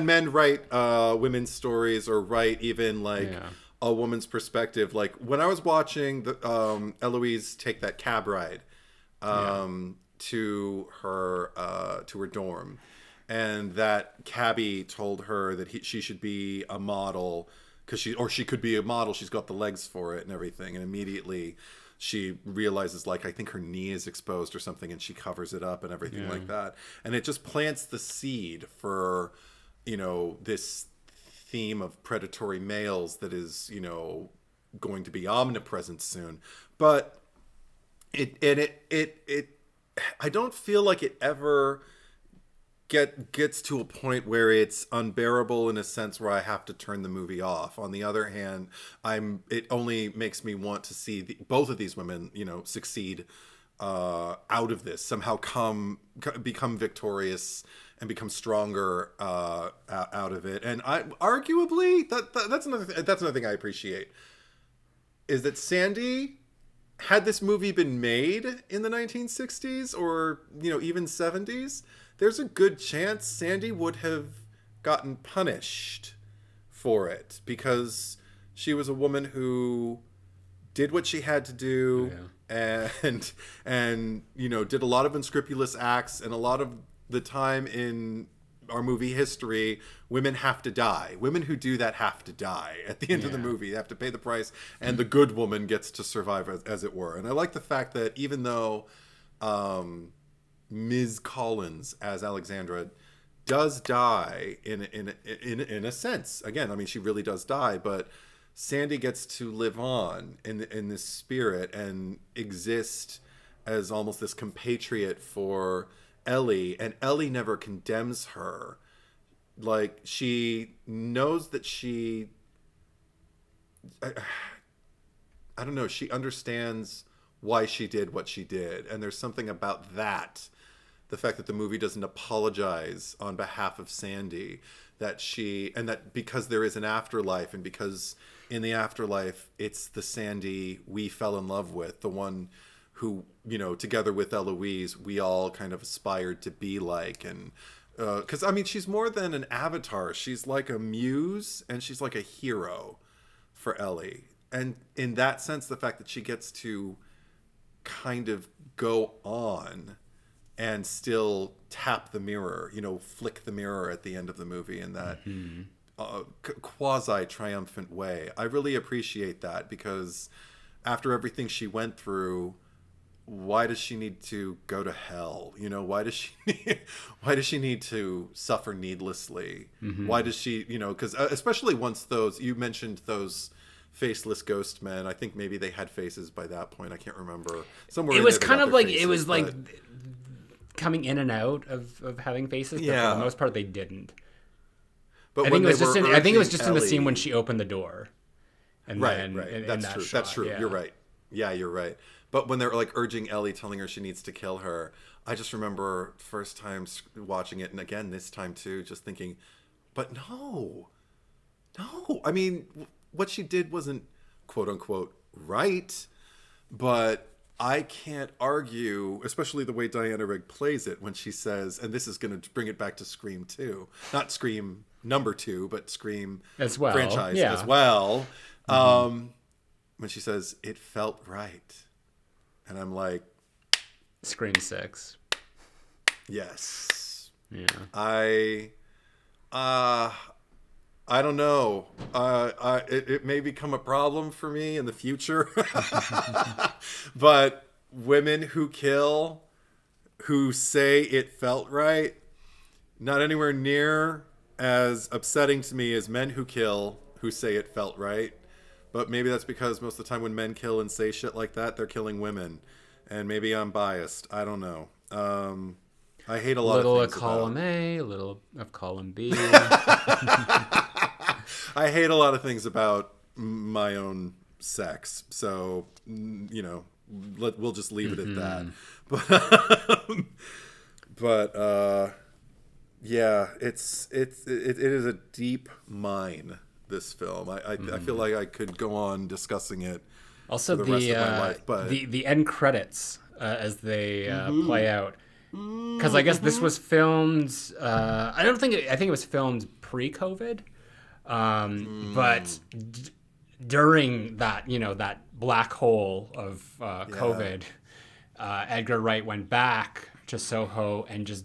men write women's stories, or write even like a woman's perspective. Like when I was watching the Eloise take that cab ride to her dorm, and that cabbie told her that she should be a model because she could be a model. She's got the legs for it and everything. And immediately she realizes, like, I think her knee is exposed or something, and she covers it up and everything like that. And it just plants the seed for, you know, this theme of predatory males that is, you know, going to be omnipresent soon. But it I don't feel like it ever gets to a point where it's unbearable in a sense where I have to turn the movie off. On the other hand, it only makes me want to see both of these women, you know, succeed out of this, somehow become victorious and become stronger out of it. And I arguably that's another thing I appreciate is that Sandy, had this movie been made in the 1960s or, you know, even 70s, there's a good chance Sandy would have gotten punished for it because she was a woman who did what she had to do and you know, did a lot of unscrupulous acts. And a lot of the time in our movie history, women have to die. Women who do that have to die at the end of the movie. They have to pay the price, and the good woman gets to survive, as it were. And I like the fact that even though Ms. Collins as Alexandra does die in a sense, again, I mean, she really does die, but Sandy gets to live on in this spirit and exist as almost this compatriot for Ellie, and Ellie never condemns her. Like, she knows that I don't know, she understands why she did what she did, and there's something about that, the fact that the movie doesn't apologize on behalf of Sandy, that because there is an afterlife, and because in the afterlife it's the Sandy we fell in love with, the one who, you know, together with Eloise, we all kind of aspired to be like. And because I mean, she's more than an avatar, she's like a muse, and she's like a hero for Ellie. And in that sense, the fact that she gets to kind of go on and still tap the mirror, you know, flick the mirror at the end of the movie in that quasi-triumphant way, I really appreciate that, because after everything she went through, why does she need to go to hell? You know, why does she need to suffer needlessly? Why does she, you know, because especially once you mentioned those faceless ghost men, I think maybe they had faces by that point. I can't remember. Somewhere it was kind of like, it was like coming in and out of having faces, but for the most part they didn't. But I think it was just in the scene when she opened the door. And right. That's true. Shot, that's true. Yeah. You're right. Yeah, you're right. But when they're like urging Ellie, telling her she needs to kill her, I just remember first time watching it, and again this time too, just thinking, but no. I mean, what she did wasn't quote unquote right, but I can't argue, especially the way Diana Rigg plays it when she says, and this is going to bring it back to Scream 2, not Scream number 2, but Scream as well, franchise as well. When she says, "It felt right." And I'm like, Scream 6. Yes. Yeah. I don't know. It may become a problem for me in the future. But women who kill, who say it felt right, not anywhere near as upsetting to me as men who kill, who say it felt right. But maybe that's because most of the time when men kill and say shit like that, they're killing women. And maybe I'm biased. I don't know. I hate a lot of things. Little of column A, a little of column B. I hate a lot of things about my own sex. So, you know, we'll just leave it at that. But yeah, it is a deep mine, this film. I feel like I could go on discussing it also for the rest of my life. But the end credits as they play out. Because I guess this was filmed. I think it was filmed pre-COVID. But during that, that black hole of COVID, Edgar Wright went back to Soho and just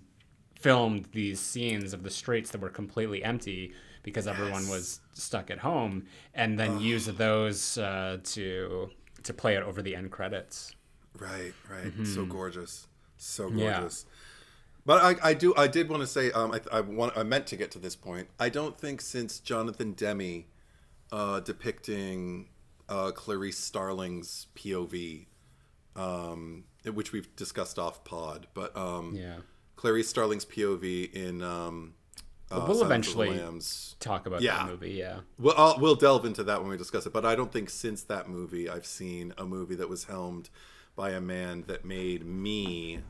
filmed these scenes of the streets that were completely empty because everyone was stuck at home, and then used those to play it over the end credits. Right. So gorgeous. But I did want to say, I meant to get to this point. I don't think since Jonathan Demme depicting Clarice Starling's POV, which we've discussed off pod, but Clarice Starling's POV in we'll eventually talk about that movie. Yeah, we'll delve into that when we discuss it. But I don't think since that movie I've seen a movie that was helmed by a man that made me,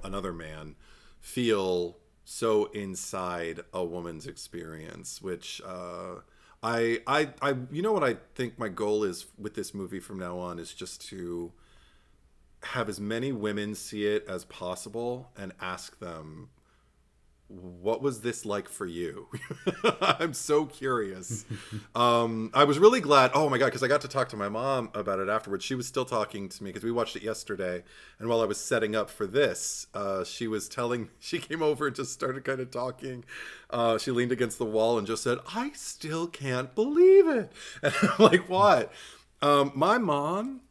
another man, feel so inside a woman's experience. Which I what I think my goal is with this movie from now on is just to have as many women see it as possible and ask them, what was this like for you? I'm so curious. I was really glad. Oh my God. Cause I got to talk to my mom about it afterwards. She was still talking to me because we watched it yesterday. And while I was setting up for this, she came over and just started kind of talking. She leaned against the wall and just said, I still can't believe it. And I'm like, what? My mom,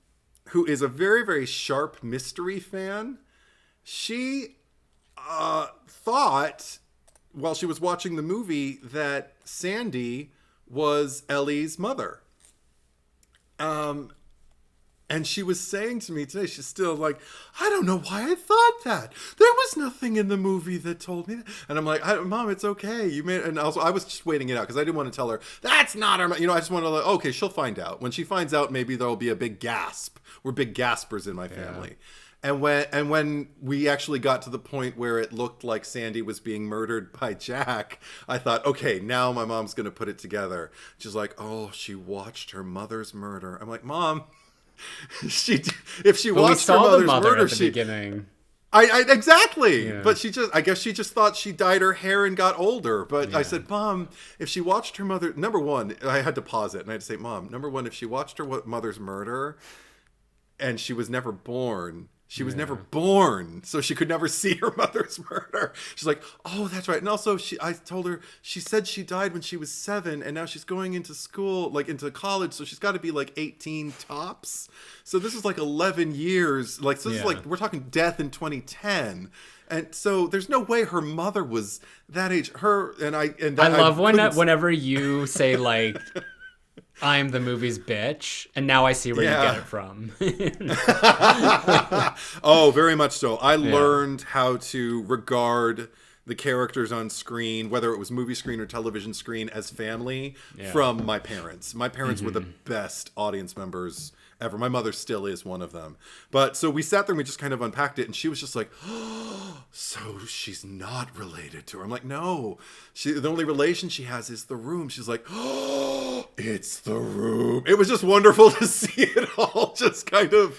who is a very, very sharp mystery fan, she thought while she was watching the movie that Sandy was Ellie's mother. And she was saying to me today, she's still like, I don't know why I thought that. There was nothing in the movie that told me that. And I'm like, Mom, it's okay. You made. And also, I was just waiting it out because I didn't want to tell her that's not her. I just wanted to like, okay, she'll find out. When she finds out, maybe there'll be a big gasp. We're big gaspers in my family. And when we actually got to the point where it looked like Sandy was being murdered by Jack, I thought, okay, now my mom's going to put it together. She's like, oh, she watched her mother's murder. I'm like, Mom, if she watched her mother's murder, at the beginning. I exactly. Yeah. But I guess she just thought she dyed her hair and got older. But I said, Mom, if she watched her mother, number one, I had to pause it and I had to say, Mom, number one, if she watched her mother's murder and she was never born, she was never born, so she could never see her mother's murder. She's like, oh, that's right. And also, I told her, she said she died when she was 7, and now she's going into school, like into college, so she's got to be like 18 tops. So this is like 11 years. Like, so this is like, we're talking death in 2010. And so there's no way her mother was that age. I love whenever you say like, I'm the movie's bitch, and now I see where you get it from. Oh, very much so. I learned how to regard the characters on screen, whether it was movie screen or television screen, as family from my parents. My parents were the best audience members ever. My mother still is one of them. But so we sat there and we just kind of unpacked it, and she was just like, oh, so she's not related to her. I'm like, no. The only relation she has is the room. She's like, oh, it's the room. It was just wonderful to see it all just kind of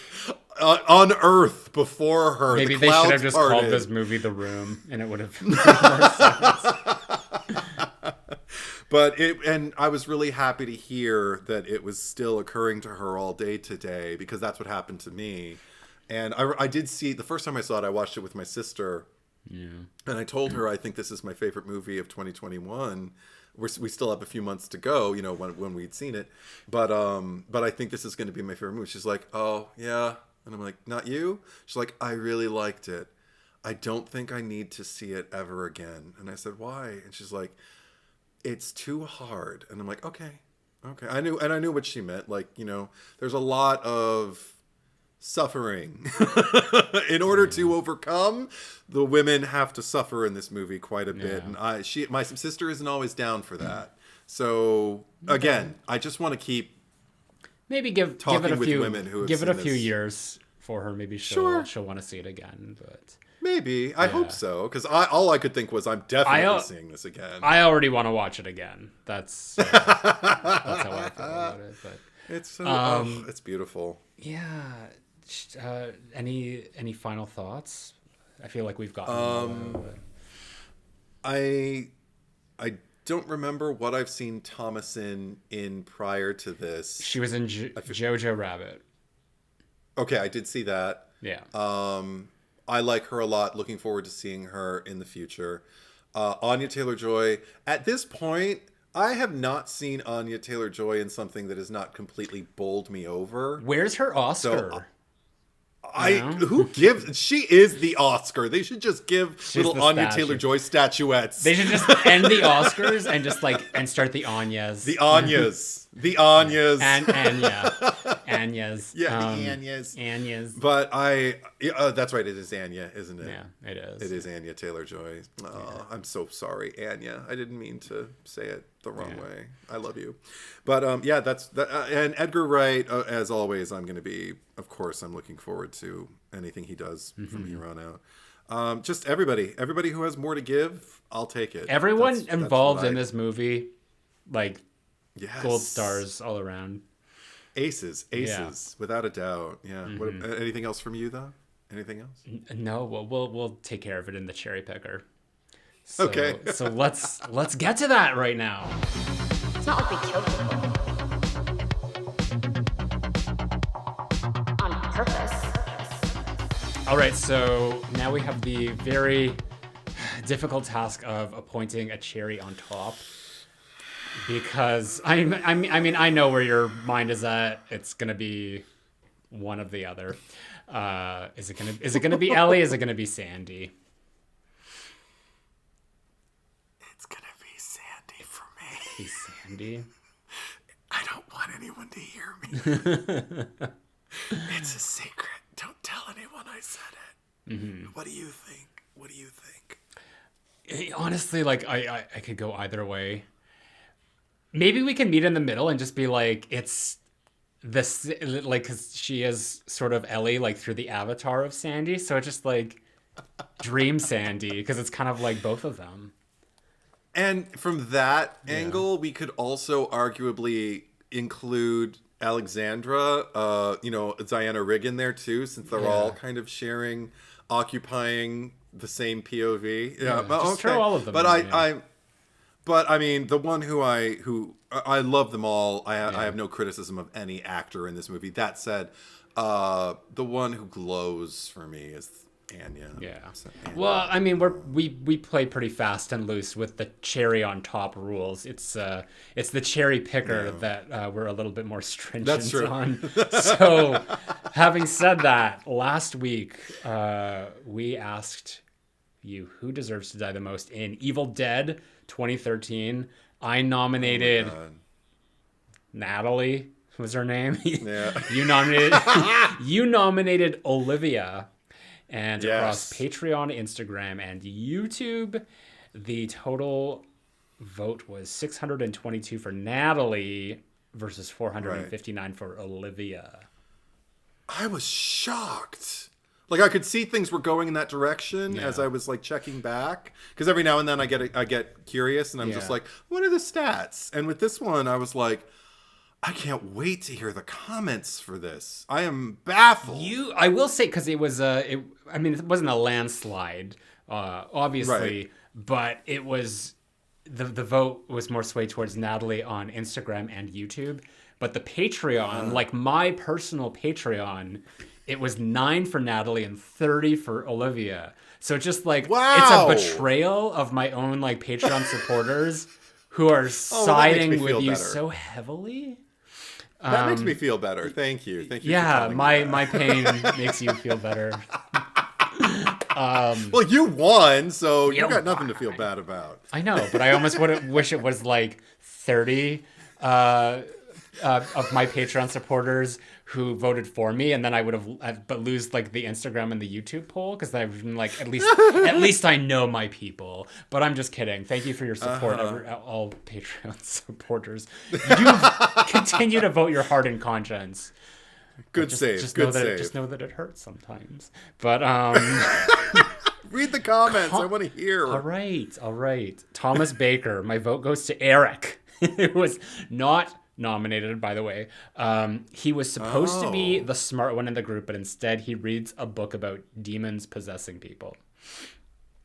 unearth before her. Maybe they should have just called this movie The Room, and it would have made more sense. And I was really happy to hear that it was still occurring to her all day today, because that's what happened to me. And I did see, the first time I saw it, I watched it with my sister. Yeah. And I told her, I think this is my favorite movie of 2021. We still have a few months to go, when we'd seen it. But I think this is going to be my favorite movie. She's like, oh, yeah. And I'm like, not you? She's like, I really liked it. I don't think I need to see it ever again. And I said, why? And she's like, it's too hard. And I'm like, okay. I knew what she meant. Like, there's a lot of suffering. In order to overcome, the women have to suffer in this movie quite a bit. And my sister isn't always down for that. So again, I just want to keep give it a few years for her. Maybe she'll want to see it again, but maybe. I hope so, because all I could think was I'm definitely seeing this again. I already want to watch it again. That's how I feel about it. But it's it's beautiful. Yeah. Any final thoughts? I feel like we've gotten. I don't remember what I've seen Thomasin in prior to this. She was in Jojo Rabbit. Okay, I did see that. Yeah. I like her a lot. Looking forward to seeing her in the future. Anya Taylor-Joy. At this point, I have not seen Anya Taylor-Joy in something that has not completely bowled me over. Where's her Oscar? Who gives? She is the Oscar. They should just give little Anya Taylor-Joy statuettes. They should just end the Oscars and just and start the Anyas. The Anyas. The Anyas. And Anya. Anyas. Yeah, the Anyas. Anyas. But that's right. It is Anya, isn't it? Yeah, it is. It is Anya Taylor-Joy. Oh, yeah. I'm so sorry, Anya. I didn't mean to say it the wrong way. I love you. But that's that. And Edgar Wright, as always, I'm looking forward to anything he does from here on out. Just everybody who has more to give, I'll take it. Everyone involved in this movie, yes. Gold stars all around. Aces, without a doubt. Yeah. Anything else from you though? Anything else? No. Well, we'll take care of it in the cherry picker. So, okay. So let's get to that right now. It's not like we killed people. On purpose. All right. So now we have the very difficult task of appointing a cherry on top. Because I mean I know where your mind is at. It's gonna be one of the other. Is it gonna be Ellie? Is it gonna be Sandy? It's gonna be Sandy for me. Be Sandy. I don't want anyone to hear me. It's a secret. Don't tell anyone I said it. Mm-hmm. What do you think? Honestly, I could go either way. Maybe we can meet in the middle and just be like, it's this, because she is sort of Ellie, through the avatar of Sandy. So it's just Dream Sandy, because it's kind of like both of them. And from that angle, we could also arguably include Alexandra, Diana Rigg in there too, since they're all kind of occupying the same POV. Yeah, just throw all of them. But I mean, the one who I love them all. I have no criticism of any actor in this movie. That said, the one who glows for me is Anya. Yeah. So, Anya. Well, I mean, we play pretty fast and loose with the cherry on top rules. It's the cherry picker that we're a little bit more stringent on. So, having said that, last week we asked you who deserves to die the most in Evil Dead 2013. I nominated Natalie. Was her name? Yeah. You nominated Olivia. And across Patreon, Instagram, and YouTube, the total vote was 622 for Natalie versus 459 for Olivia. I was shocked. I could see things were going in that direction as I was checking back, because every now and then I get curious and I'm just like, what are the stats? And with this one, I was like, I can't wait to hear the comments for this. I am baffled. I will say, because it was it wasn't a landslide, obviously, but it was the vote was more swayed towards Natalie on Instagram and YouTube. But the Patreon, my personal Patreon, it was 9 for Natalie and 30 for Olivia. So just it's a betrayal of my own Patreon supporters who are siding with you so heavily. That makes me feel better. Thank you. Yeah, my pain makes you feel better. Well, you won, so you got nothing to feel bad about. I know, but I almost wish it was 30 of my Patreon supporters who voted for me, and then I would have, but lose the Instagram and the YouTube poll, because I've been at least I know my people. But I'm just kidding. Thank you for your support, all Patreon supporters. You continue to vote your heart and conscience. Good save. Just know that it hurts sometimes. But read the comments. I want to hear. All right. Thomas Baker. My vote goes to Eric. It was not nominated, by the way. He was supposed to be the smart one in the group, but instead he reads a book about demons possessing people.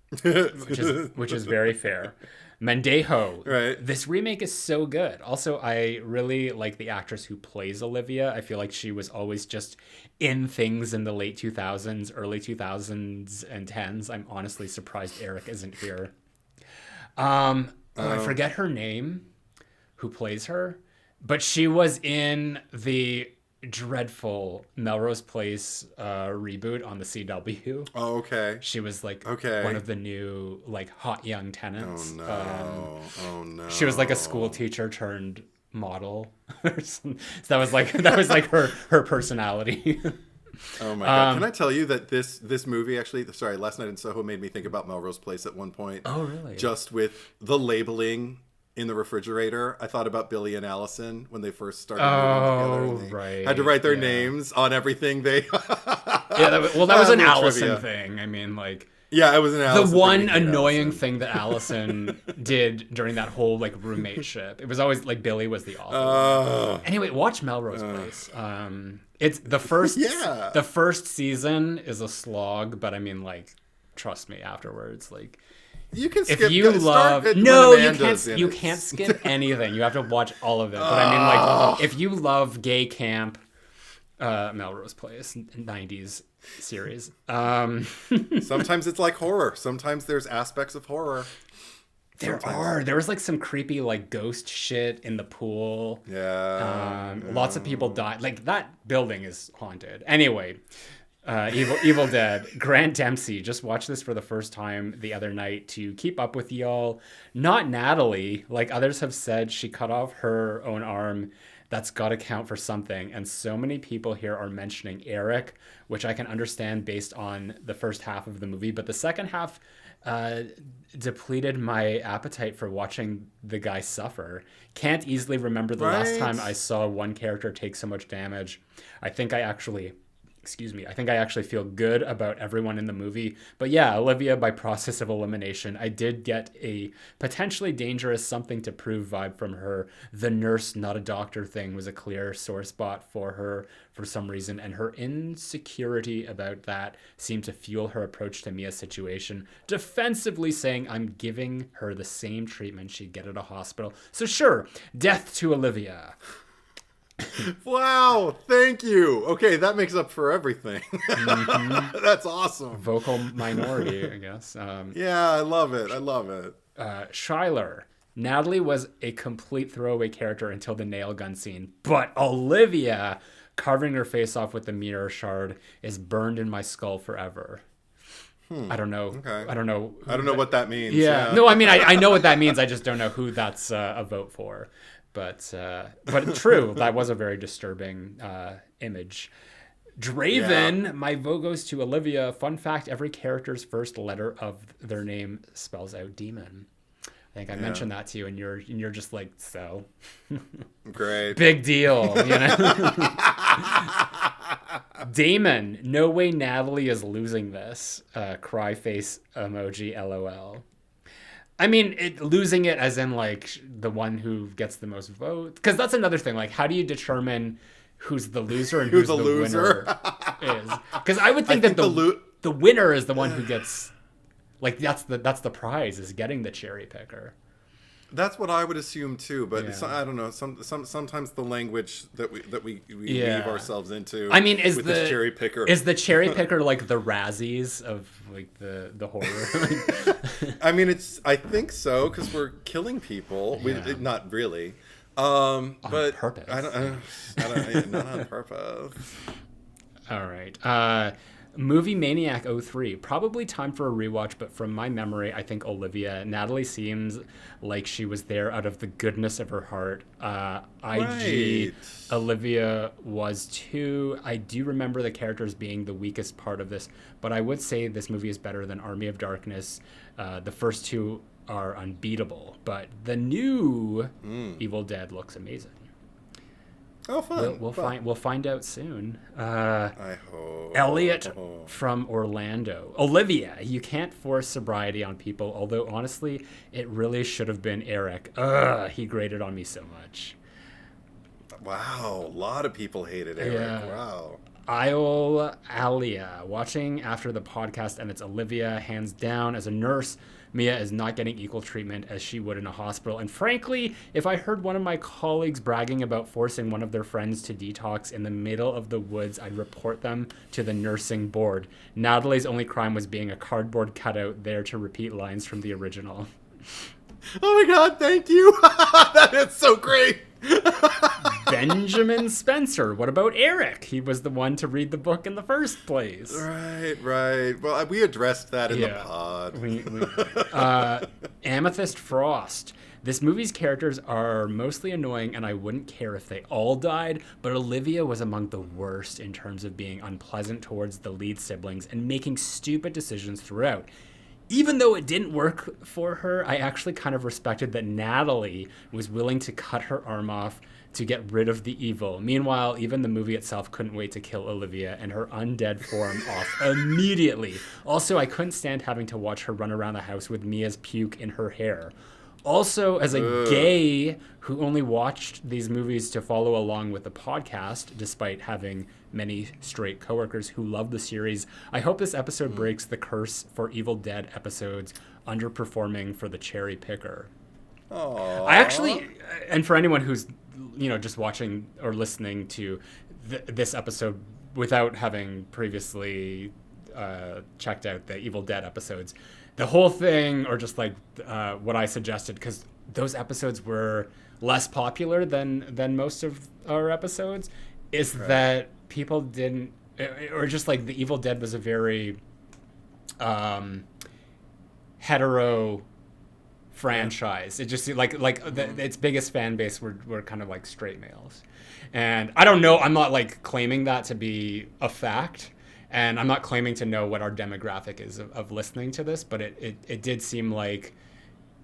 which is very fair. Mendejo. Right. This remake is so good. Also, I really like the actress who plays Olivia. I feel like she was always just in things in the late 2000s, early 2000s and 10s. I'm honestly surprised Eric isn't here. I forget her name, who plays her, but she was in the dreadful Melrose Place reboot on the CW. Oh, okay. She was like Okay. one of the new like hot young tenants. Oh no. She was like a school teacher turned model. So that was like her personality. Oh my god! Can I tell you that this movie actually? Sorry, Last Night in Soho made me think about Melrose Place at one point. Oh really? Just with the labeling in the refrigerator, I thought about Billy and Allison when they first started moving together. And they right. had to write their names on everything they. That was an Allison trivia. thing. I mean, like. Yeah, it was an Allison. The one annoying thing that Allison did during that whole like roommate ship, it was always like Billy was the author. Anyway, watch Melrose Place. It's the first. Yeah. The first season is a slog, but I mean, like, trust me. Afterwards, like, You can skip. if you love, you can't skip anything. You have to watch all of it. But I mean, like, if you love gay camp, Melrose Place, 90s series. Sometimes it's like horror. Sometimes there's aspects of horror. There was like some creepy like ghost shit in the pool. Yeah. Lots of people died. Like that building is haunted. Anyway, Evil Dead. Grant Dempsey. Just watched this for the first time the other night to keep up with y'all. Not Natalie. Like others have said, she cut off her own arm. That's got to count for something. And so many people here are mentioning Eric, which I can understand based on the first half of the movie. But the second half depleted my appetite for watching the guy suffer. Can't easily remember the last time I saw one character take so much damage. I think I actually feel good about everyone in the movie. But yeah, Olivia, by process of elimination, I did get a potentially dangerous something to prove vibe from her. The nurse, not a doctor thing was a clear sore spot for her for some reason. And her insecurity about that seemed to fuel her approach to Mia's situation, defensively saying, I'm giving her the same treatment she'd get at a hospital. So sure, death to Olivia. Wow, thank you. Okay, that makes up for everything. That's awesome. Vocal minority, I guess. Yeah, I love it. Schuyler. Natalie was a complete throwaway character until the nail gun scene, but Olivia carving her face off with the mirror shard is burned in my skull forever. I don't know. Okay. I don't know what that means. Yeah. No, I mean, I know what that means. I just don't know who that's a vote for. But true, that was a very disturbing image. Draven, my vote goes to Olivia. Fun fact, every character's first letter of their name spells out demon. I think I mentioned that to you, and you're just like, so. Great. Big deal, you know? Damon, no way Natalie is losing this. Cry face emoji, LOL. I mean, losing it as in, like, the one who gets the most votes. Because that's another thing. Like, how do you determine who's the loser and who's the winner is? Because I would think that the winner is the one who gets... Like, that's the prize, is getting the cherry picker. That's what I would assume too, but I don't know. Sometimes the language that we weave ourselves into. I mean, is this cherry picker cherry picker like the Razzies of like the horror? I mean, I think so, because we're killing people. Not really, on but purpose. I don't not on purpose. All right. Movie Maniac 03. Probably time for a rewatch, but from my memory, I think Olivia. Natalie seems like she was there out of the goodness of her heart. IG, Olivia was too. I do remember the characters being the weakest part of this, but I would say this movie is better than Army of Darkness. The first two are unbeatable, but the new Evil Dead looks amazing. Oh, fun. We'll find out soon. I hope. Elliot from Orlando. Olivia, you can't force sobriety on people, although honestly, it really should have been Eric. He grated on me so much. Wow, a lot of people hated Eric. Yeah. Wow. Isle Alia. Watching after the podcast, and it's Olivia, hands down. As a nurse, Mia is not getting equal treatment as she would in a hospital. And frankly, if I heard one of my colleagues bragging about forcing one of their friends to detox in the middle of the woods, I'd report them to the nursing board. Natalie's only crime was being a cardboard cutout there to repeat lines from the original. Oh my God, thank you. That is so great. Benjamin Spencer. What about Eric? He was the one to read the book in the first place. Right. Well, we addressed that in the pod. Amethyst Frost. This movie's characters are mostly annoying, and I wouldn't care if they all died, but Olivia was among the worst in terms of being unpleasant towards the lead siblings and making stupid decisions throughout. Even though it didn't work for her, I actually kind of respected that Natalie was willing to cut her arm off to get rid of the evil. Meanwhile, even the movie itself couldn't wait to kill Olivia and her undead form off immediately. Also, I couldn't stand having to watch her run around the house with Mia's puke in her hair. Also, as a gay who only watched these movies to follow along with the podcast, despite having many straight coworkers who love the series, I hope this episode breaks the curse for Evil Dead episodes underperforming for the cherry picker. Aww. I actually, and for anyone who's, just watching or listening to this episode without having previously checked out the Evil Dead episodes, the whole thing, or just like what I suggested, because those episodes were less popular than most of our episodes, is that people didn't, or just like the Evil Dead was a very hetero franchise. It just its biggest fan base were kind of like straight males, and I don't know. I'm not like claiming that to be a fact. And I'm not claiming to know what our demographic is of listening to this, but it did seem like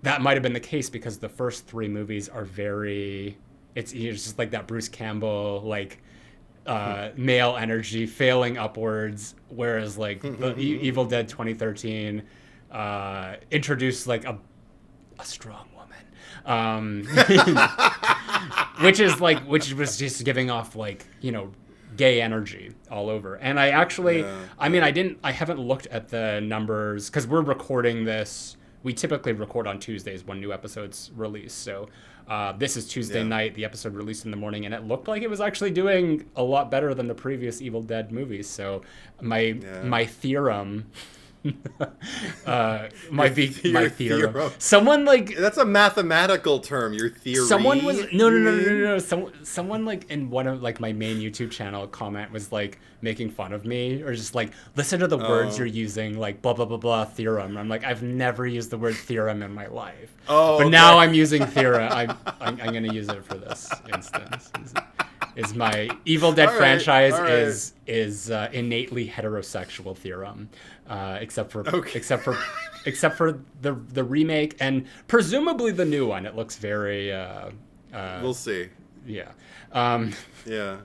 that might have been the case because the first three movies are it's just like that Bruce Campbell, like male energy failing upwards, whereas like the Evil Dead 2013 introduced like a strong woman, which was just giving off like, gay energy all over. And I actually, I haven't looked at the numbers because we're recording this. We typically record on Tuesdays when new episodes release. So this is Tuesday night. The episode released in the morning, and it looked like it was actually doing a lot better than the previous Evil Dead movies. So my theorem might be my theorem. Someone like that's a mathematical term. Your theory. Someone was no. Someone like in one of like my main YouTube channel comment was like making fun of me or just like listen to the words you're using, like blah blah blah blah theorem. I'm like, I've never used the word theorem in my life. But now I'm using theorem. I'm gonna use it for this instance. Is my Evil Dead franchise is innately heterosexual theorem, except for the remake and presumably the new one. It looks very. We'll see. Yeah. Yeah.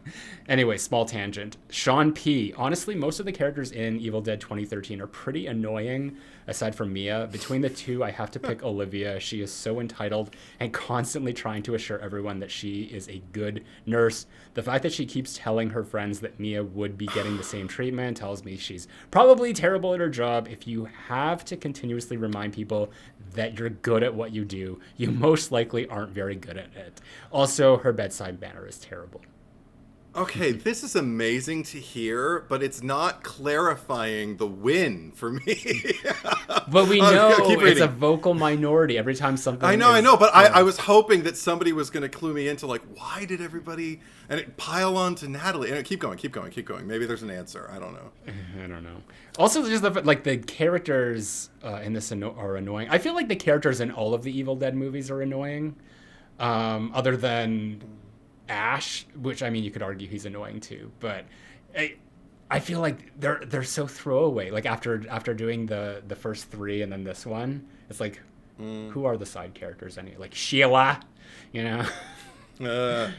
Anyway, small tangent. Sean P. Honestly, most of the characters in Evil Dead 2013 are pretty annoying, aside from Mia. Between the two, I have to pick Olivia. She is so entitled and constantly trying to assure everyone that she is a good nurse. The fact that she keeps telling her friends that Mia would be getting the same treatment tells me she's probably terrible at her job. If you have to continuously remind people that you're good at what you do, you most likely aren't very good at it. Also, her bedside manner is terrible. Okay, this is amazing to hear, but it's not clarifying the win for me. But we know it's a vocal minority every time something. I know, but I was hoping that somebody was going to clue me into like, why did everybody pile on to Natalie? And keep going. Maybe there's an answer. I don't know. I don't know. Also, just the characters in this are annoying. I feel like the characters in all of the Evil Dead movies are annoying, other than Ash, which I mean you could argue he's annoying too, but I feel like they're so throwaway. Like after doing the first three and then this one, it's like who are the side characters anyway? Like Sheila, Don't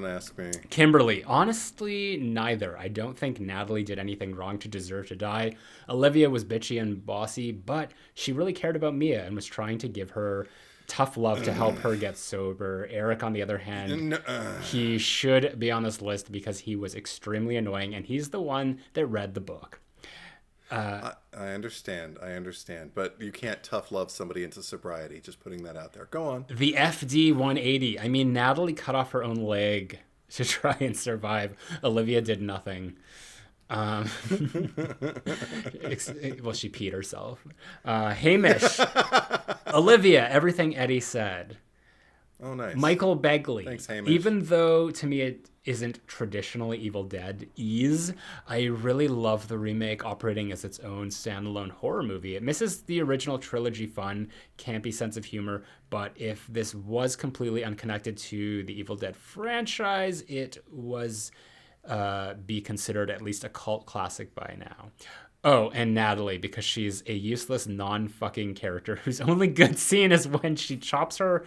ask me. Kimberly, honestly, neither. I don't think Natalie did anything wrong to deserve to die. Olivia was bitchy and bossy, but she really cared about Mia and was trying to give her tough love to help her get sober. Eric, on the other hand, he should be on this list because he was extremely annoying, and he's the one that read the book. I understand, but you can't tough love somebody into sobriety. Just putting that out there. Go on. The FD 180. I mean, Natalie cut off her own leg to try and survive. Olivia did nothing. Well, she peed herself. Hamish. Olivia, everything Eddie said. Oh, nice. Michael Begley. Thanks, Hamish. Even though to me it isn't traditionally Evil Dead I really love the remake operating as its own standalone horror movie. It misses the original trilogy fun, campy sense of humor, but if this was completely unconnected to the Evil Dead franchise, it was be considered at least a cult classic by now. Oh, and Natalie, because she's a useless, non-fucking character whose only good scene is when she chops her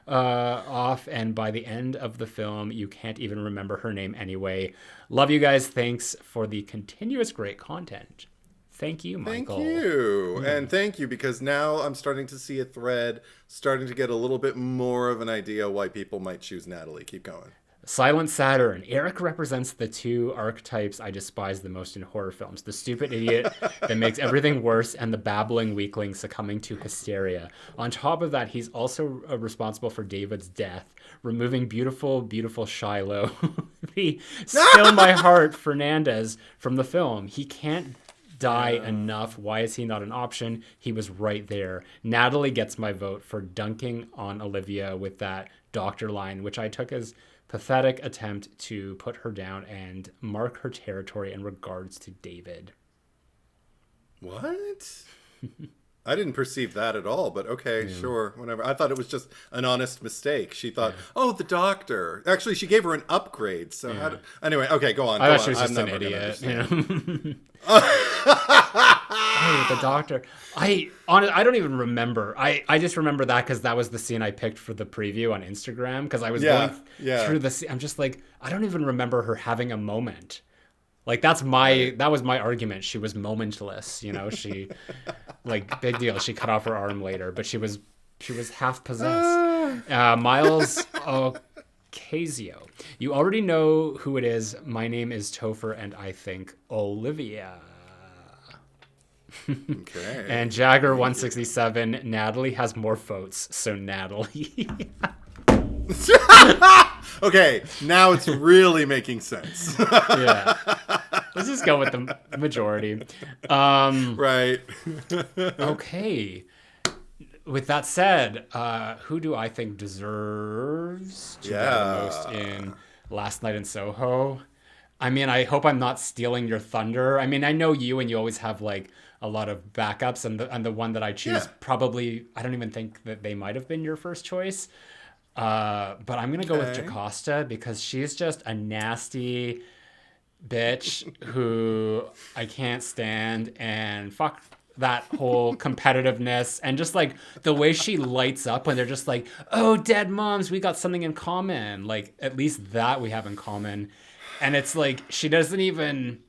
off, and by the end of the film, you can't even remember her name anyway. Love you guys. Thanks for the continuous great content. Thank you, Michael. Thank you. And thank you, because now I'm starting to see a thread, starting to get a little bit more of an idea why people might choose Natalie. Keep going. Silent Saturn. Eric represents the two archetypes I despise the most in horror films. The stupid idiot that makes everything worse, and the babbling weakling succumbing to hysteria. On top of that, he's also responsible for David's death, removing beautiful, beautiful Shiloh, the Still My Heart Fernandez from the film. He can't die enough. Why is he not an option? He was right there. Natalie gets my vote for dunking on Olivia with that doctor line, which I took as pathetic attempt to put her down and mark her territory in regards to David. What? I didn't perceive that at all, but okay, sure, whatever. I thought it was just an honest mistake. She thought, oh, the doctor. Actually, she gave her an upgrade. So anyway, okay, go on. I thought she was just an idiot. Hey, the doctor. I don't even remember. I just remember that because that was the scene I picked for the preview on Instagram, because I was going through the scene. I'm just like, I don't even remember her having a moment. Like that was my argument. She was momentless, she like big deal. She cut off her arm later, but she was half possessed. Miles Ocasio. You already know who it is. My name is Topher, and I think Olivia. Okay. And Jagger 167. Natalie has more votes, so Natalie. Okay, now it's really making sense. Yeah. Let's just go with the majority. Right. Okay. With that said, who do I think deserves to get the most in Last Night in Soho? I mean, I hope I'm not stealing your thunder. I mean, I know you, and you always have like a lot of backups, and the one that I choose probably, I don't even think that they might have been your first choice. But I'm going to go with Jocasta, because she's just a nasty bitch who I can't stand, and fuck that whole competitiveness, and just like the way she lights up when they're just like, oh, dead moms, we got something in common. Like, at least that we have in common. And it's like, she doesn't even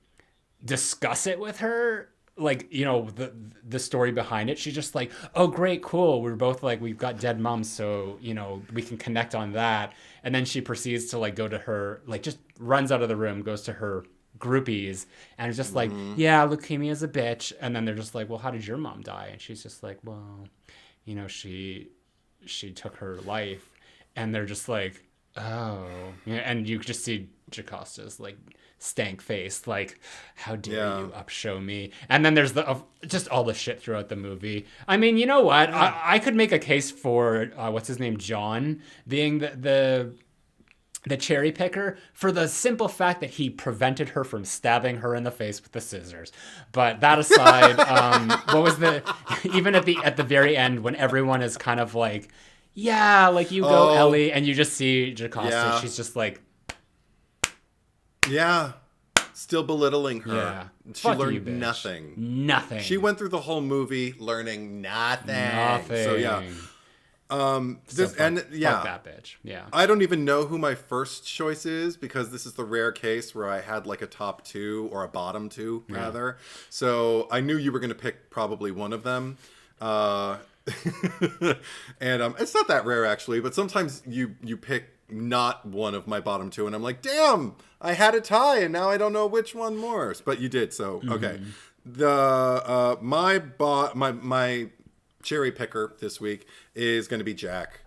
discuss it with her. Like, the story behind it. She's just like, oh, great, cool. We're both like, we've got dead moms, so, we can connect on that. And then she proceeds to like go to her, like just runs out of the room, goes to her groupies, and it's just like, yeah, leukemia's a bitch. And then they're just like, well, how did your mom die? And she's just like, well, she took her life. And they're just like, oh. And you just see Jocasta's like stank face, like, how dare you upshow me? And then there's just all the shit throughout the movie. I mean, you know what? I could make a case for what's his name, John, being the cherry picker, for the simple fact that he prevented her from stabbing her in the face with the scissors. But that aside, what was even at the very end when everyone is kind of like, yeah, like you go, Ellie, and you just see Jocasta, she's just like, yeah, still belittling her. Yeah. She Fuck learned you, bitch. nothing. Nothing. She went through the whole movie learning nothing. Nothing. So yeah. Fuck that bitch. Yeah. I don't even know who my first choice is, because this is the rare case where I had like a top two or a bottom two rather. So I knew you were going to pick probably one of them. And it's not that rare actually, but sometimes you pick not one of my bottom two, and I'm like, damn, I had a tie, and now I don't know which one more. But you did, so okay. The my cherry picker this week is going to be Jack,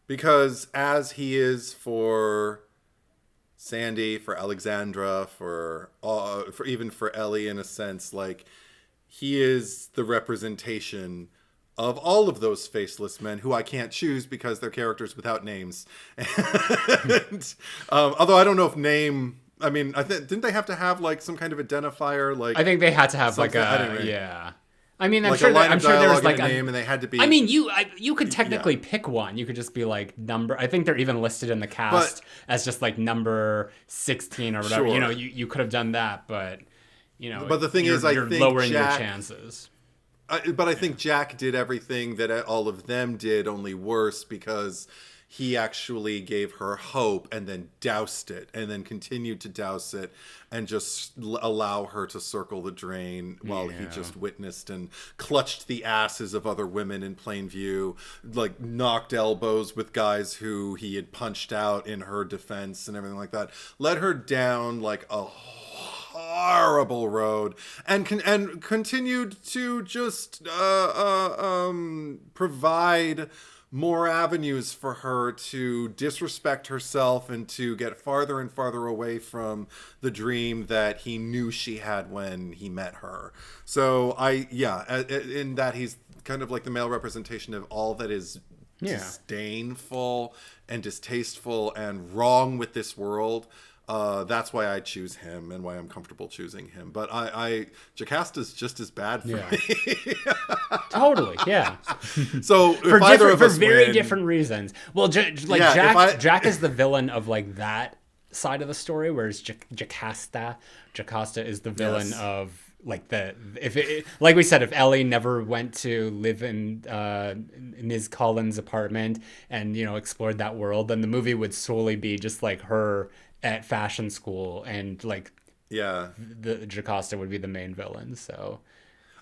because as he is for Sandy, for Alexandra, for even for Ellie in a sense, like he is the representation of all of those faceless men who I can't choose because they're characters without names. And, although I don't know if name. I mean, didn't they have to have like some kind of identifier? Like I think they had to have like yeah. I mean, I'm sure there was like a name, and they had to be. I mean, you could technically pick one. You could just be like number. I think they're even listed in the cast as just like number 16 or whatever. Sure. You could have done that, but But the thing is, you're think lowering Jack, your chances. But I think Jack did everything that all of them did, only worse, because he actually gave her hope and then doused it and then continued to douse it and just allow her to circle the drain while he just witnessed and clutched the asses of other women in plain view, like knocked elbows with guys who he had punched out in her defense and everything like that. Let her down like a horrible road and continued to just provide more avenues for her to disrespect herself and to get farther and farther away from the dream that he knew she had when he met her. So in that he's kind of like the male representation of all that is disdainful and distasteful and wrong with this world. That's why I choose him and why I'm comfortable choosing him. But Jacasta's just as bad for me. Totally, yeah. So for very different reasons. Well, Jack is the villain of like that side of the story, whereas Jocasta is the villain of like like we said, if Ellie never went to live in Ms. Collins' apartment and explored that world, then the movie would solely be just like her at fashion school, and like the Jocasta would be the main villain. So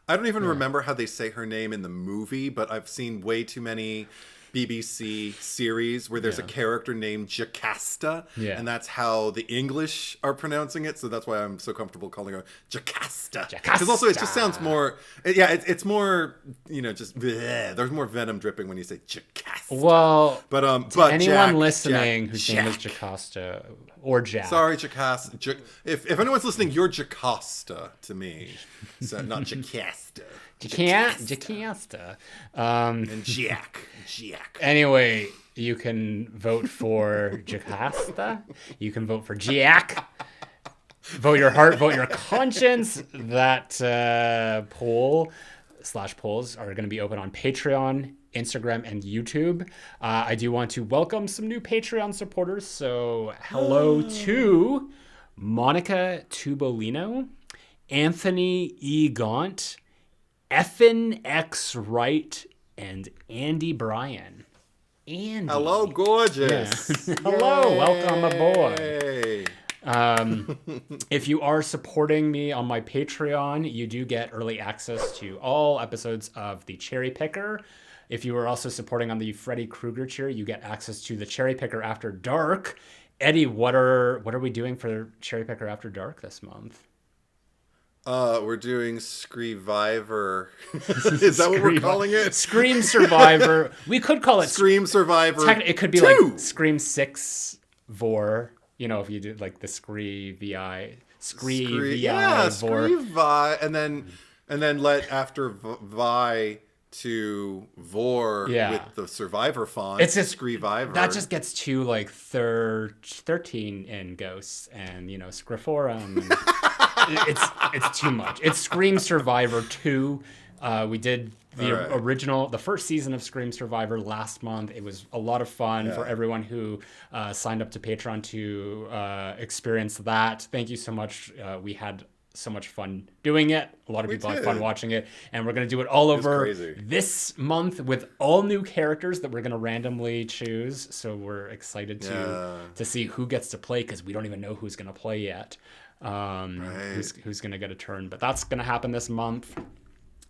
I don't even remember how they say her name in the movie, but I've seen way too many BBC series where there's a character named Jocasta, and that's how the English are pronouncing it. So that's why I'm so comfortable calling her Jocasta. Because also it just sounds more, it's more, just bleh. There's more venom dripping when you say Jocasta. Well, but anyone Jack, listening whose name is Jocasta or Jack. Sorry, Jocasta. If anyone's listening, you're Jocasta to me, so not Jocasta. Jocasta. And Jack. Anyway, you can vote for Jocasta. You can vote for Jack. Vote your heart, vote your conscience. That polls are going to be open on Patreon, Instagram, and YouTube. I do want to welcome some new Patreon supporters. So hello to Monica Tubolino, Anthony E. Gaunt, Effin X. Wright, and Andy Bryan. Andy. Hello, gorgeous. Yeah. Hello, welcome aboard. If you are supporting me on my Patreon, you do get early access to all episodes of The Cherry Picker. If you are also supporting on the Freddy Krueger tier, you get access to The Cherry Picker After Dark. Eddie, what are we doing for Cherry Picker After Dark this month? We're doing Screevivor. Is that what we're calling it? Scream Survivor. We could call it Scream Survivor. It could be 2. like Scream 6 Vor. If you do like the Screevi, Screevi, and then let after Vi to Vor with the Survivor font. It's just Screevivor. That just gets too like 13 in Ghosts and Scriphorum. It's too much. It's Scream Survivor 2. We did the first season of Scream Survivor last month. It was a lot of fun for everyone who signed up to Patreon to experience that. Thank you so much. We had so much fun doing it. A lot of people had fun watching it, and we're going to do it all over this month with all new characters that we're going to randomly choose. So we're excited to see who gets to play, because we don't even know who's going to play yet. Who's going to get a turn, but that's going to happen this month.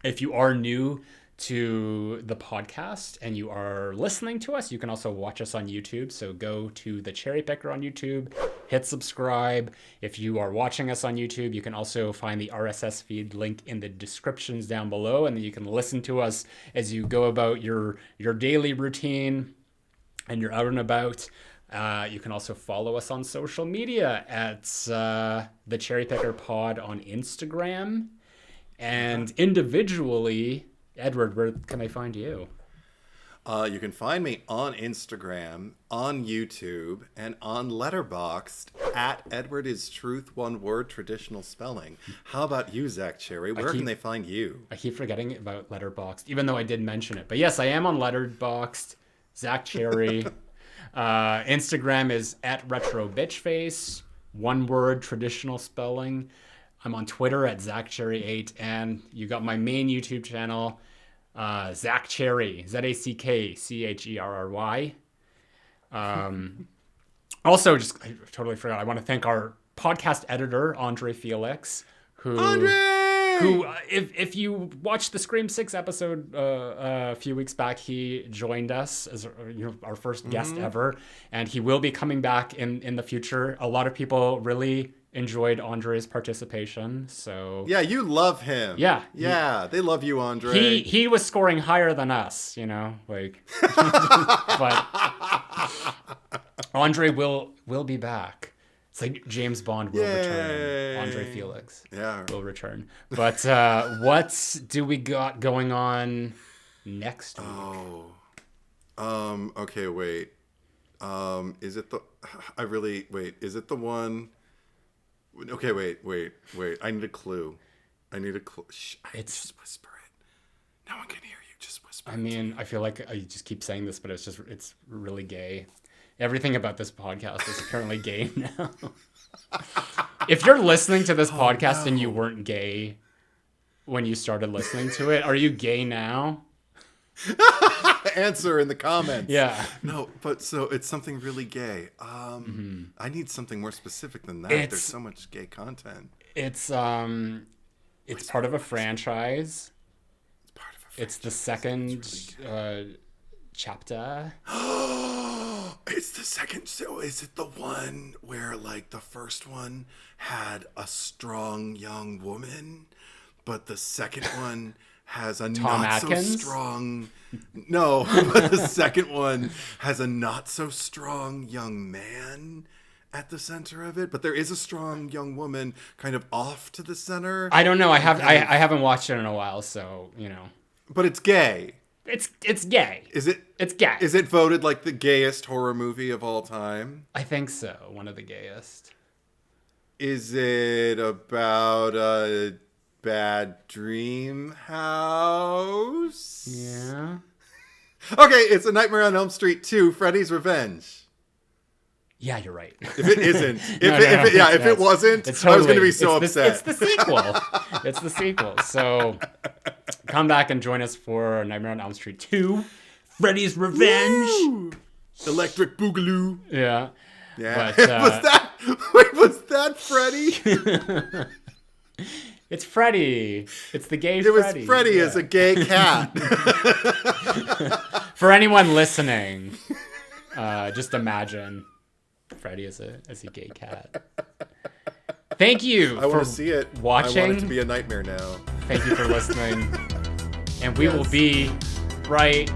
If you are new to the podcast and you are listening to us, you can also watch us on YouTube. So go to the Cherry Picker on YouTube, hit subscribe. If you are watching us on YouTube, you can also find the RSS feed link in the descriptions down below, and then you can listen to us as you go about your daily routine and you're out and about. You can also follow us on social media at the Cherry Picker Pod on Instagram, and individually. Edward, where can I find you? You can find me on Instagram, on YouTube, and on Letterboxd at Edward is Truth, one word, traditional spelling. How about you, Zack Cherry? Where can they find you? I keep forgetting about Letterboxd, even though I did mention it. But yes, I am on Letterboxd, Zack Cherry. Instagram is at RetroBitchface, one word, traditional spelling. I'm on Twitter at ZackCherry8, and you got my main YouTube channel, Zack Cherry, ZackCherry. Also, I totally forgot. I want to thank our podcast editor, Andre Felix, who, if you watched the Scream 6 episode a few weeks back, he joined us as our first guest ever, and he will be coming back in the future. A lot of people really enjoyed Andre's participation, so yeah, you love him. Yeah, they love you, Andre. He was scoring higher than us, like. But Andre will be back. It's like James Bond will return. Andre Felix will return. But what do we got going on next week? Okay, wait. Is it the? Is it the one? Okay, wait. I need a clue. Just whisper it. No one can hear you. Just whisper. I mean, I feel like I just keep saying this, but it's really gay. Everything about this podcast is apparently gay now. If you're listening to this podcast and you weren't gay when you started listening to it, are you gay now? Answer in the comments. Yeah. No, but so it's something really gay. I need something more specific than that. There's so much gay content. It's part of a franchise. It's part of a franchise. It's the second chapter. It's the second. So is it the one where like the first one had a strong young woman, but the second one has a not so strong. No, but the second one has a not so strong young man at the center of it, but there is a strong young woman kind of off to the center. I don't know. I haven't watched it in a while, so But it's gay. It's gay. Is it? It's gay. Is it voted like the gayest horror movie of all time? I think so. One of the gayest. Is it about a bad dream house? Yeah. Okay, it's A Nightmare on Elm Street 2, Freddy's Revenge. Yeah, you're right. If it isn't, if it wasn't, I was going to be so upset. It's the sequel. It's the sequel. So come back and join us for Nightmare on Elm Street 2, Freddy's Revenge. Woo! Electric Boogaloo. Yeah. Yeah. But, was that Freddy? It's Freddy. It's the gay Freddy. Freddy. It was Freddy as a gay cat. For anyone listening, just imagine Freddy as a gay cat. Thank you I want to see it. Watching. I want it to be a nightmare now. Thank you for listening. And we will be right